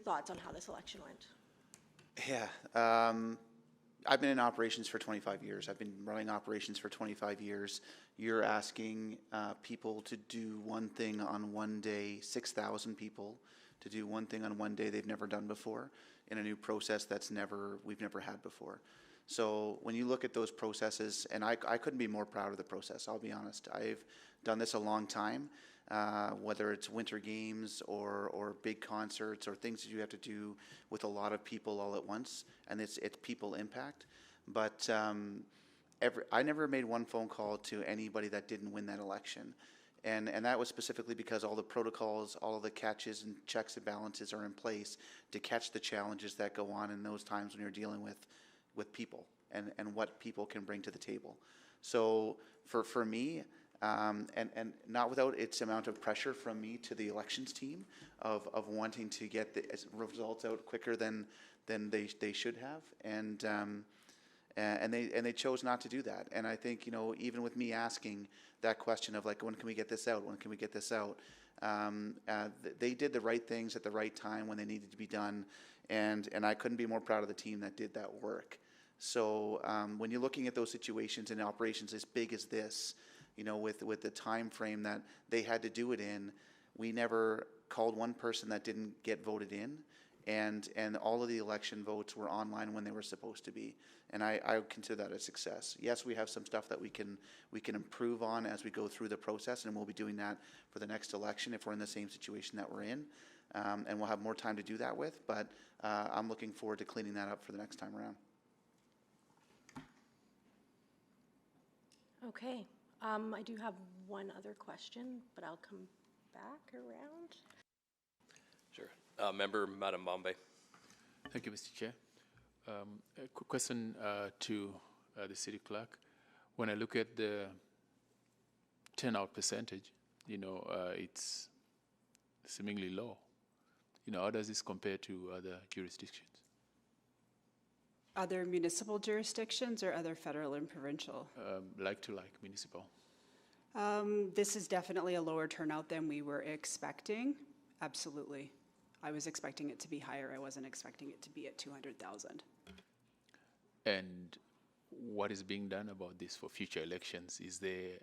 thoughts on how this election went? Yeah, I've been in operations for 25 years. I've been running operations for 25 years. You're asking people to do one thing on one day, 6,000 people to do one thing on one day they've never done before in a new process we've never had before. So when you look at those processes, and I couldn't be more proud of the process, I'll be honest. I've done this a long time, whether it's winter games or big concerts or things that you have to do with a lot of people all at once, and it's people impact. But I never made one phone call to anybody that didn't win that election. And that was specifically because all the protocols, all of the catches and checks and balances are in place to catch the challenges that go on in those times when you're dealing with people and what people can bring to the table. So for me, and not without its amount of pressure from me to the elections team of wanting to get the results out quicker than they should have, and they chose not to do that. And I think, even with me asking that question of like, when can we get this out? When can we get this out? They did the right things at the right time when they needed to be done, and I couldn't be more proud of the team that did that work. So when you're looking at those situations in operations as big as this, with the time frame that they had to do it in, we never called one person that didn't get voted in, and all of the election votes were online when they were supposed to be, and I consider that a success. Yes, we have some stuff that we can improve on as we go through the process, and we'll be doing that for the next election if we're in the same situation that we're in, and we'll have more time to do that with, but I'm looking forward to cleaning that up for the next time around. Okay, I do have one other question, but I'll come back around. Sure. Member Madam Bombay. Thank you, Mr. Chair. A quick question to the city clerk. When I look at the turnout percentage, it's seemingly low. How does this compare to other jurisdictions? Other municipal jurisdictions or other federal and provincial? Like municipal. This is definitely a lower turnout than we were expecting. Absolutely. I was expecting it to be higher. I wasn't expecting it to be at 200,000. And what is being done about this for future elections? Is there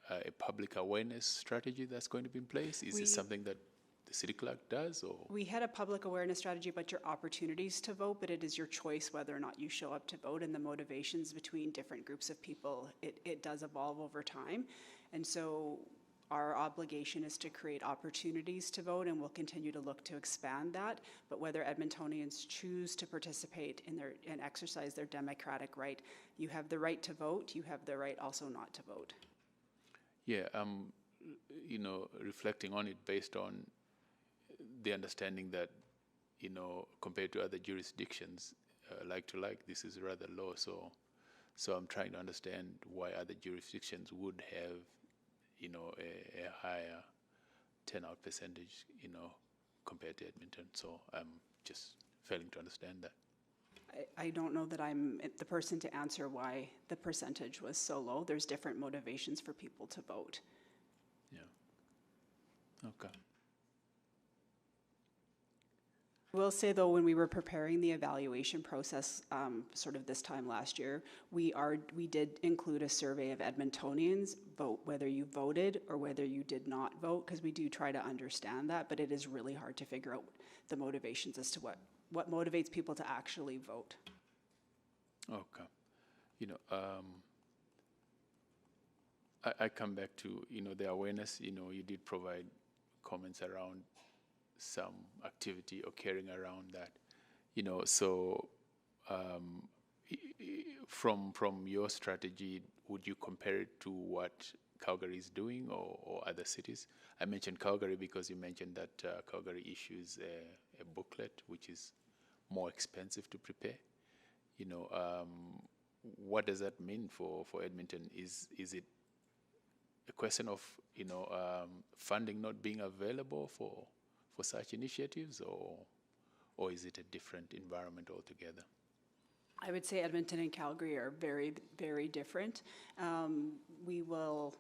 a public awareness strategy that's going to be in place? Is this something that the city clerk does? Or we had a public awareness strategy about your opportunities to vote, but it is your choice whether or not you show up to vote, and the motivations between different groups of people, it does evolve over time. And so our obligation is to create opportunities to vote, and we'll continue to look to expand that. But whether Edmontonians choose to participate and exercise their democratic right, you have the right to vote, you have the right also not to vote. Yeah, reflecting on it based on the understanding that, compared to other jurisdictions, this is rather low. So I'm trying to understand why other jurisdictions would have, a higher turnout percentage, compared to Edmonton. So I'm just failing to understand that. I don't know that I'm the person to answer why the percentage was so low. There's different motivations for people to vote. Yeah. Okay. I will say, though, when we were preparing the evaluation process, sort of this time last year, we did include a survey of Edmontonians, vote whether you voted or whether you did not vote, because we do try to understand that, but it is really hard to figure out the motivations as to what motivates people to actually vote. Okay. I come back to, the awareness. You did provide comments around some activity occurring around that, so from your strategy, would you compare it to what Calgary is doing or other cities? I mentioned Calgary because you mentioned that Calgary issues a booklet which is more expensive to prepare. What does that mean for Edmonton? Is it a question of funding not being available for such initiatives, or is it a different environment altogether? I would say Edmonton and Calgary are very, very different. We will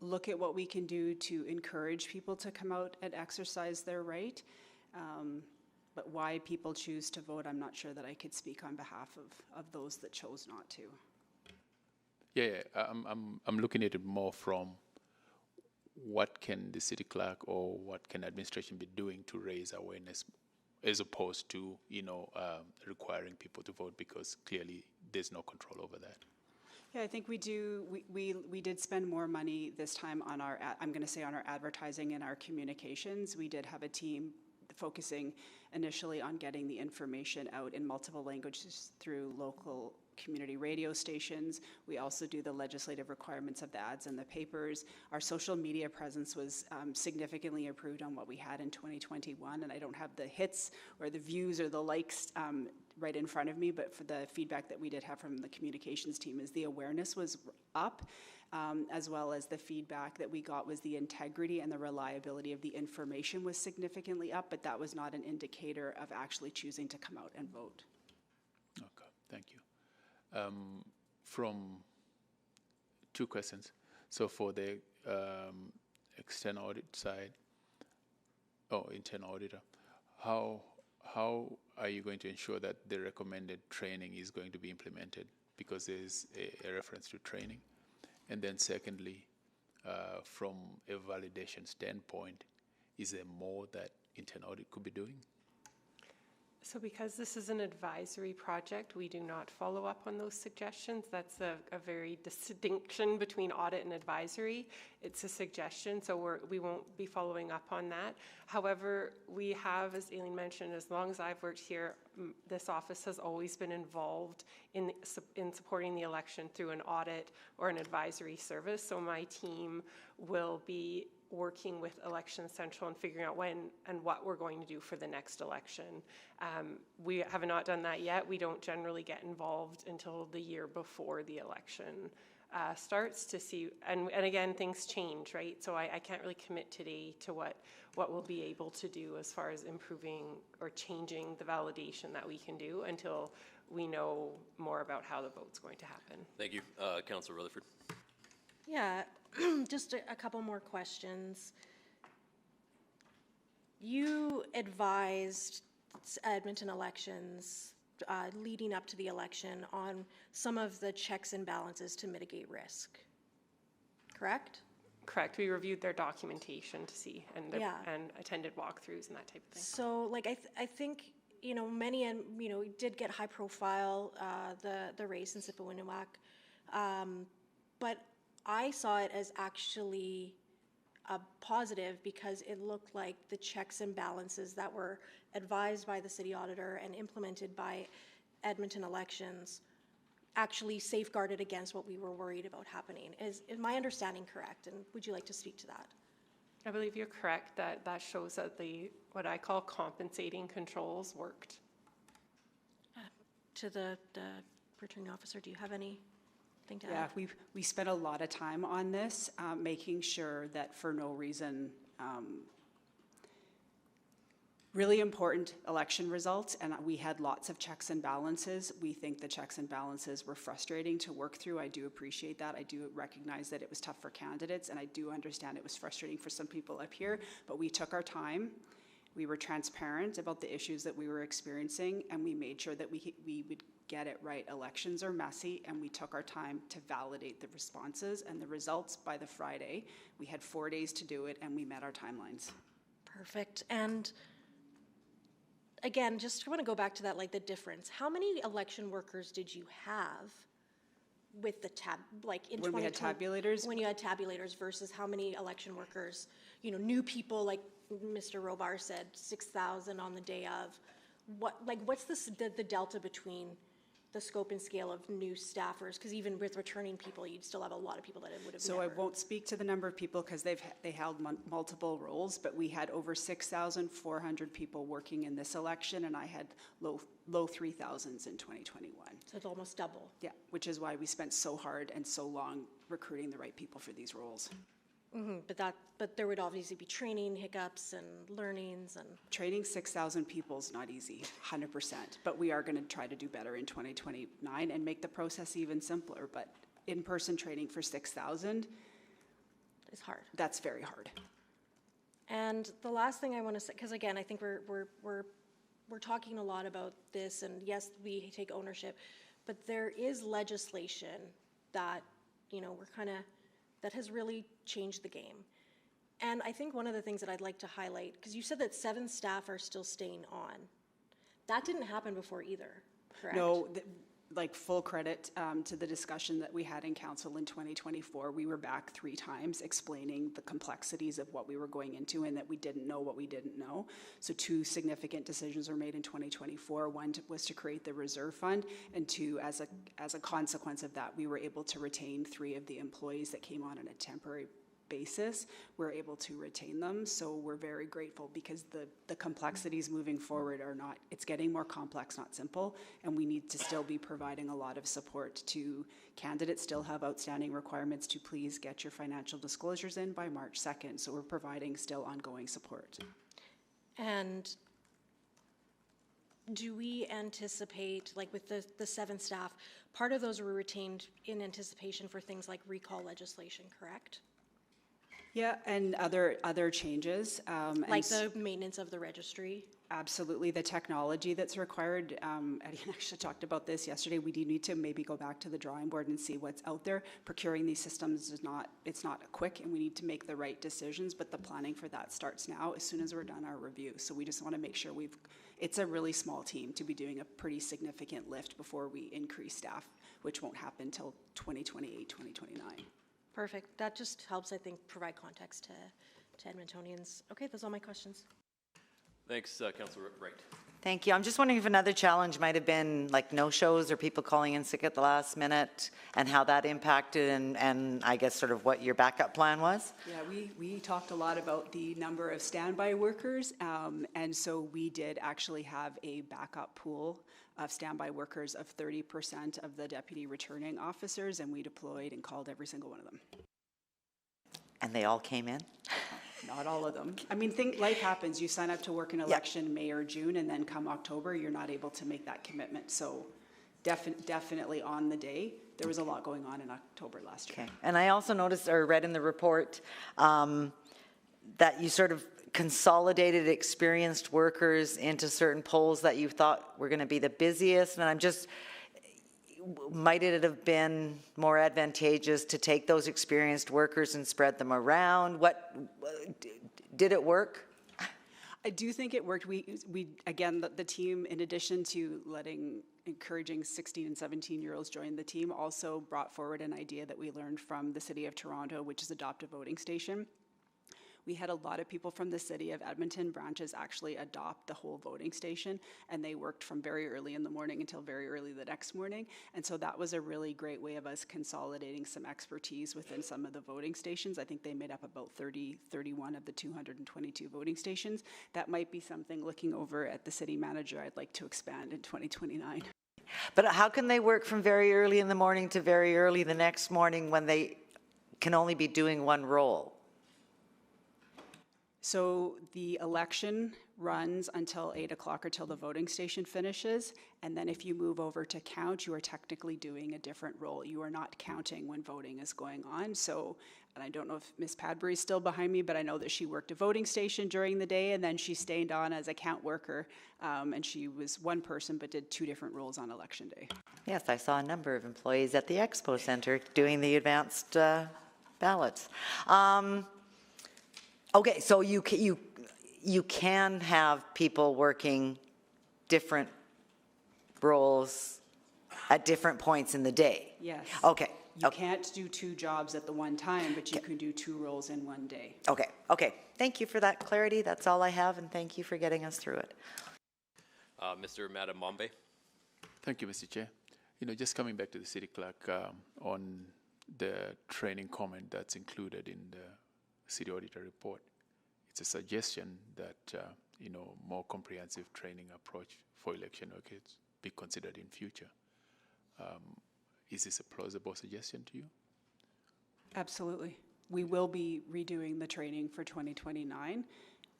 look at what we can do to encourage people to come out and exercise their right. But why people choose to vote, I'm not sure that I could speak on behalf of those that chose not to. Yeah, I'm looking at it more from what can the city clerk or what can administration be doing to raise awareness, as opposed to requiring people to vote, because clearly there's no control over that. Yeah, I think we do. We did spend more money this time on our, I'm going to say, on our advertising and our communications. We did have a team focusing initially on getting the information out in multiple languages through local community radio stations. We also do the legislative requirements of the ads in the papers. Our social media presence was significantly improved on what we had in 2021, and I don't have the hits or the views or the likes right in front of me, but for the feedback that we did have from the communications team is the awareness was up, as well as the feedback that we got was the integrity and the reliability of the information was significantly up, but that was not an indicator of actually choosing to come out and vote. Okay, thank you. From two questions. So for the external audit side, internal auditor, how are you going to ensure that the recommended training is going to be implemented? Because there's a reference to training. And then secondly, from a validation standpoint, is there more that internal audit could be doing? So because this is an advisory project, we do not follow up on those suggestions. That's a very distinction between audit and advisory. It's a suggestion, so we won't be following up on that. However, we have, as Aileen mentioned, as long as I've worked here, this office has always been involved in supporting the election through an audit or an advisory service. So my team will be working with Election Central and figuring out when and what we're going to do for the next election. We have not done that yet. We don't generally get involved until the year before the election. starts to see, and again, things change, right? So I can't really commit today to what we'll be able to do as far as improving or changing the validation that we can do until we know more about how the vote's going to happen. Thank you. Councillor Rutherford. Yeah, just a couple more questions. You advised Edmonton elections leading up to the election on some of the checks and balances to mitigate risk, correct? Correct. We reviewed their documentation to see and attended walkthroughs and that type of thing. So, like, I think, you know, many, and, you know, we did get high profile, the race in Sipawinnuwak, but I saw it as actually a positive because it looked like the checks and balances that were advised by the city auditor and implemented by Edmonton elections actually safeguarded against what we were worried about happening. Is my understanding correct? And would you like to speak to that? I believe you're correct that that shows that the, what I call compensating controls worked. To the returning officer, do you have anything to Yeah, add? we spent a lot of time on this, making sure that for no reason, really important election results, and we had lots of checks and balances. We think the checks and balances were frustrating to work through. I do appreciate that. I do recognize that it was tough for candidates, and I do understand it was frustrating for some people up here, but we took our time. We were transparent about the issues that we were experiencing, and we made sure that we would get it right. Elections are messy, and we took our time to validate the responses and the results by the Friday. We had 4 days to do it, and we met our timelines. Perfect. And again, just I want to go back to that, like the difference. How many election workers did you have with the in when we had tabulators? When you had tabulators versus how many election workers, you know, new people, like Mr. Robar said, 6,000 on the day of. What's the delta between the scope and scale of new staffers? Because even with returning people, you'd still have a lot of people that would have So never. I won't speak to the number of people because they held multiple roles, but we had over 6,400 people working in this election, and I had low 3,000s in 2021. So it's almost double. Yeah, which is why we spent so hard and so long recruiting the right people for these roles. Mm-hmm. But there would obviously be training hiccups and learnings and. Training 6,000 people is not easy, 100%. But we are going to try to do better in 2029 and make the process even simpler. But in-person training for 6,000 is hard. That's very hard. And the last thing I want to say, because again, I think we're talking a lot about this, and yes, we take ownership, but there is legislation that, you know, that has really changed the game. And I think one of the things that I'd like to highlight, because you said that 7 staff are still staying on. That didn't happen before either, correct? No, like full credit to the discussion that we had in council in 2024. We were back 3 times explaining the complexities of what we were going into and that we didn't know what we didn't know. So 2 significant decisions were made in 2024. One was to create the reserve fund, and 2, as a consequence of that, we were able to retain 3 of the employees that came on a temporary basis. We're able to retain them, so we're very grateful because the complexities moving forward are not, it's getting more complex, not simple, and we need to still be providing a lot of support to candidates. Still have outstanding requirements to please get your financial disclosures in by March 2nd, so we're providing still ongoing support. And do we anticipate, like with the 7 staff, part of those were retained in anticipation for things like recall legislation, correct? Yeah, and other changes. Like the maintenance of the registry? Absolutely, the technology that's required. Eddie actually talked about this yesterday. We do need to maybe go back to the drawing board and see what's out there. Procuring these systems it's not quick, and we need to make the right decisions, but the planning for that starts now as soon as we're done our review. So we just want to make sure it's a really small team to be doing a pretty significant lift before we increase staff, which won't happen until 2028, 2029. Perfect. That just helps, I think, provide context to Edmontonians. Okay, that's all my questions. Thanks, Councillor Wright. Thank you. I'm just wondering if another challenge might have been like no-shows or people calling in sick at the last minute and how that impacted and I guess sort of what your backup plan was? Yeah, we talked a lot about the number of standby workers, and so we did actually have a backup pool of standby workers of 30% of the deputy returning officers, and we deployed and called every single one of them. And they all came in? Not all of them. I mean, life happens. You sign up to work an election May or June, and then come October, you're not able to make that commitment. So definitely on the day, there was a lot going on in October last year. Okay. And I also noticed or read in the report that you sort of consolidated experienced workers into certain polls that you thought were going to be the busiest. And I'm just, might it have been more advantageous to take those experienced workers and spread them around? What did it work? I do think it worked. We again, the team, in addition to encouraging 16 and 17-year-olds join the team, also brought forward an idea that we learned from the City of Toronto, which is adopt a voting station. We had a lot of people from the City of Edmonton branches actually adopt the whole voting station, and they worked from very early in the morning until very early the next morning. And so that was a really great way of us consolidating some expertise within some of the voting stations. I think they made up about 31 of the 222 voting stations. That might be something, looking over at the city manager, I'd like to expand in 2029. But how can they work from very early in the morning to very early the next morning when they can only be doing one role? So the election runs until 8 o'clock or till the voting station finishes. And then if you move over to count, you are technically doing a different role. You are not counting when voting is going on. So, and I don't know if Ms. Padbury is still behind me, but I know that she worked a voting station during the day, and then she stayed on as a count worker. And she was one person, but did 2 different roles on election day. Yes, I saw a number of employees at the Expo Center doing the advanced ballots. Okay, so you can have people working different roles at different points in the day? Yes. Okay. You can't do 2 jobs at the one time, but you can do 2 roles in one day. Okay. Thank you for that clarity. That's all I have, and thank you for getting us through it. Mr. Madamombe. Thank you, Mr. Chair. Just coming back to the city clerk on the training comment that's included in the city auditor report. It's a suggestion that more comprehensive training approach for election workers be considered in future. Is this a plausible suggestion to you? Absolutely. We will be redoing the training for 2029,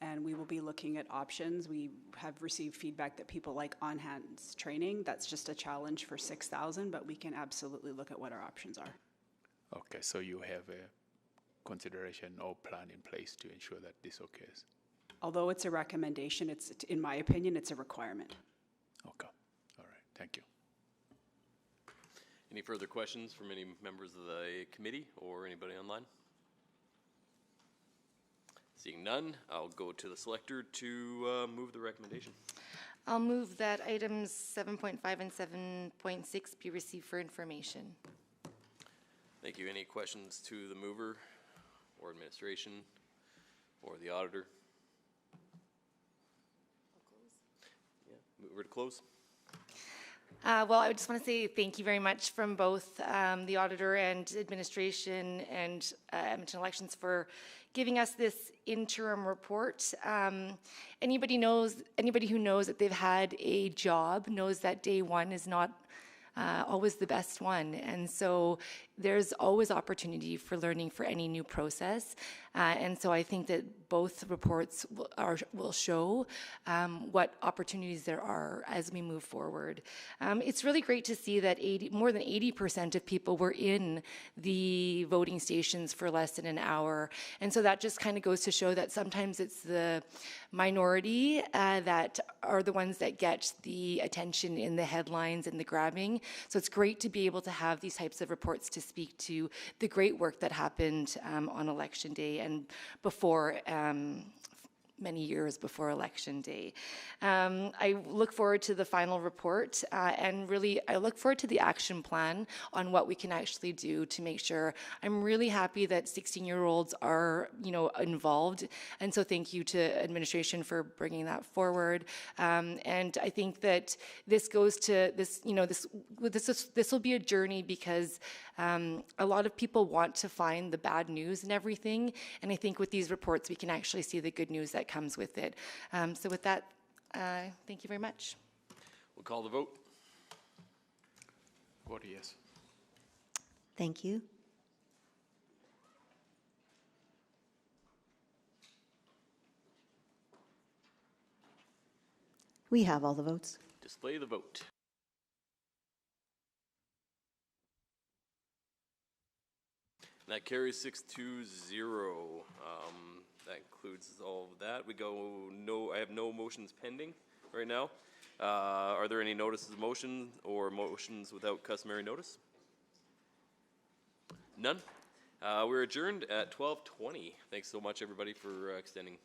and we will be looking at options. We have received feedback that people like on-hands training. That's just a challenge for 6,000, but we can absolutely look at what our options are. Okay, so you have a consideration or plan in place to ensure that this occurs? Although it's a recommendation, it's, in my opinion, it's a requirement. Okay, all right, thank you. Any further questions from any members of the committee or anybody online? Seeing none, I'll go to the selector to move the recommendation. I'll move that items 7.5 and 7.6 be received for information. Thank you. Any questions to the mover or administration or the auditor? Mover to close. Well, I just want to say thank you very much from both the auditor and administration and Edmonton Elections for giving us this interim report. Anybody who knows that they've had a job knows that day one is not always the best one. And so there's always opportunity for learning for any new process. And so I think that both reports will show what opportunities there are as we move forward. It's really great to see that more than 80% of people were in the voting stations for less than an hour. And so that just kind of goes to show that sometimes it's the minority that are the ones that get the attention in the headlines and the grabbing. So it's great to be able to have these types of reports to speak to the great work that happened on election day and before many years before Election Day. I look forward to the final report, and really I look forward to the action plan on what we can actually do to make sure. I'm really happy that 16-year-olds are, involved, and so thank you to administration for bringing that forward. And I think that this goes to this, this will be a journey because a lot of people want to find the bad news and everything, and I think with these reports we can actually see the good news that comes with it. So with that, thank you very much. We'll call the vote. Vote yes. Thank you. We have all the votes. Display the vote. That carries 6-0. That includes all of that. I have no motions pending right now. Are there any notices of motion or motions without customary notice? None. We're adjourned at 12:20. Thanks so much, everybody, for extending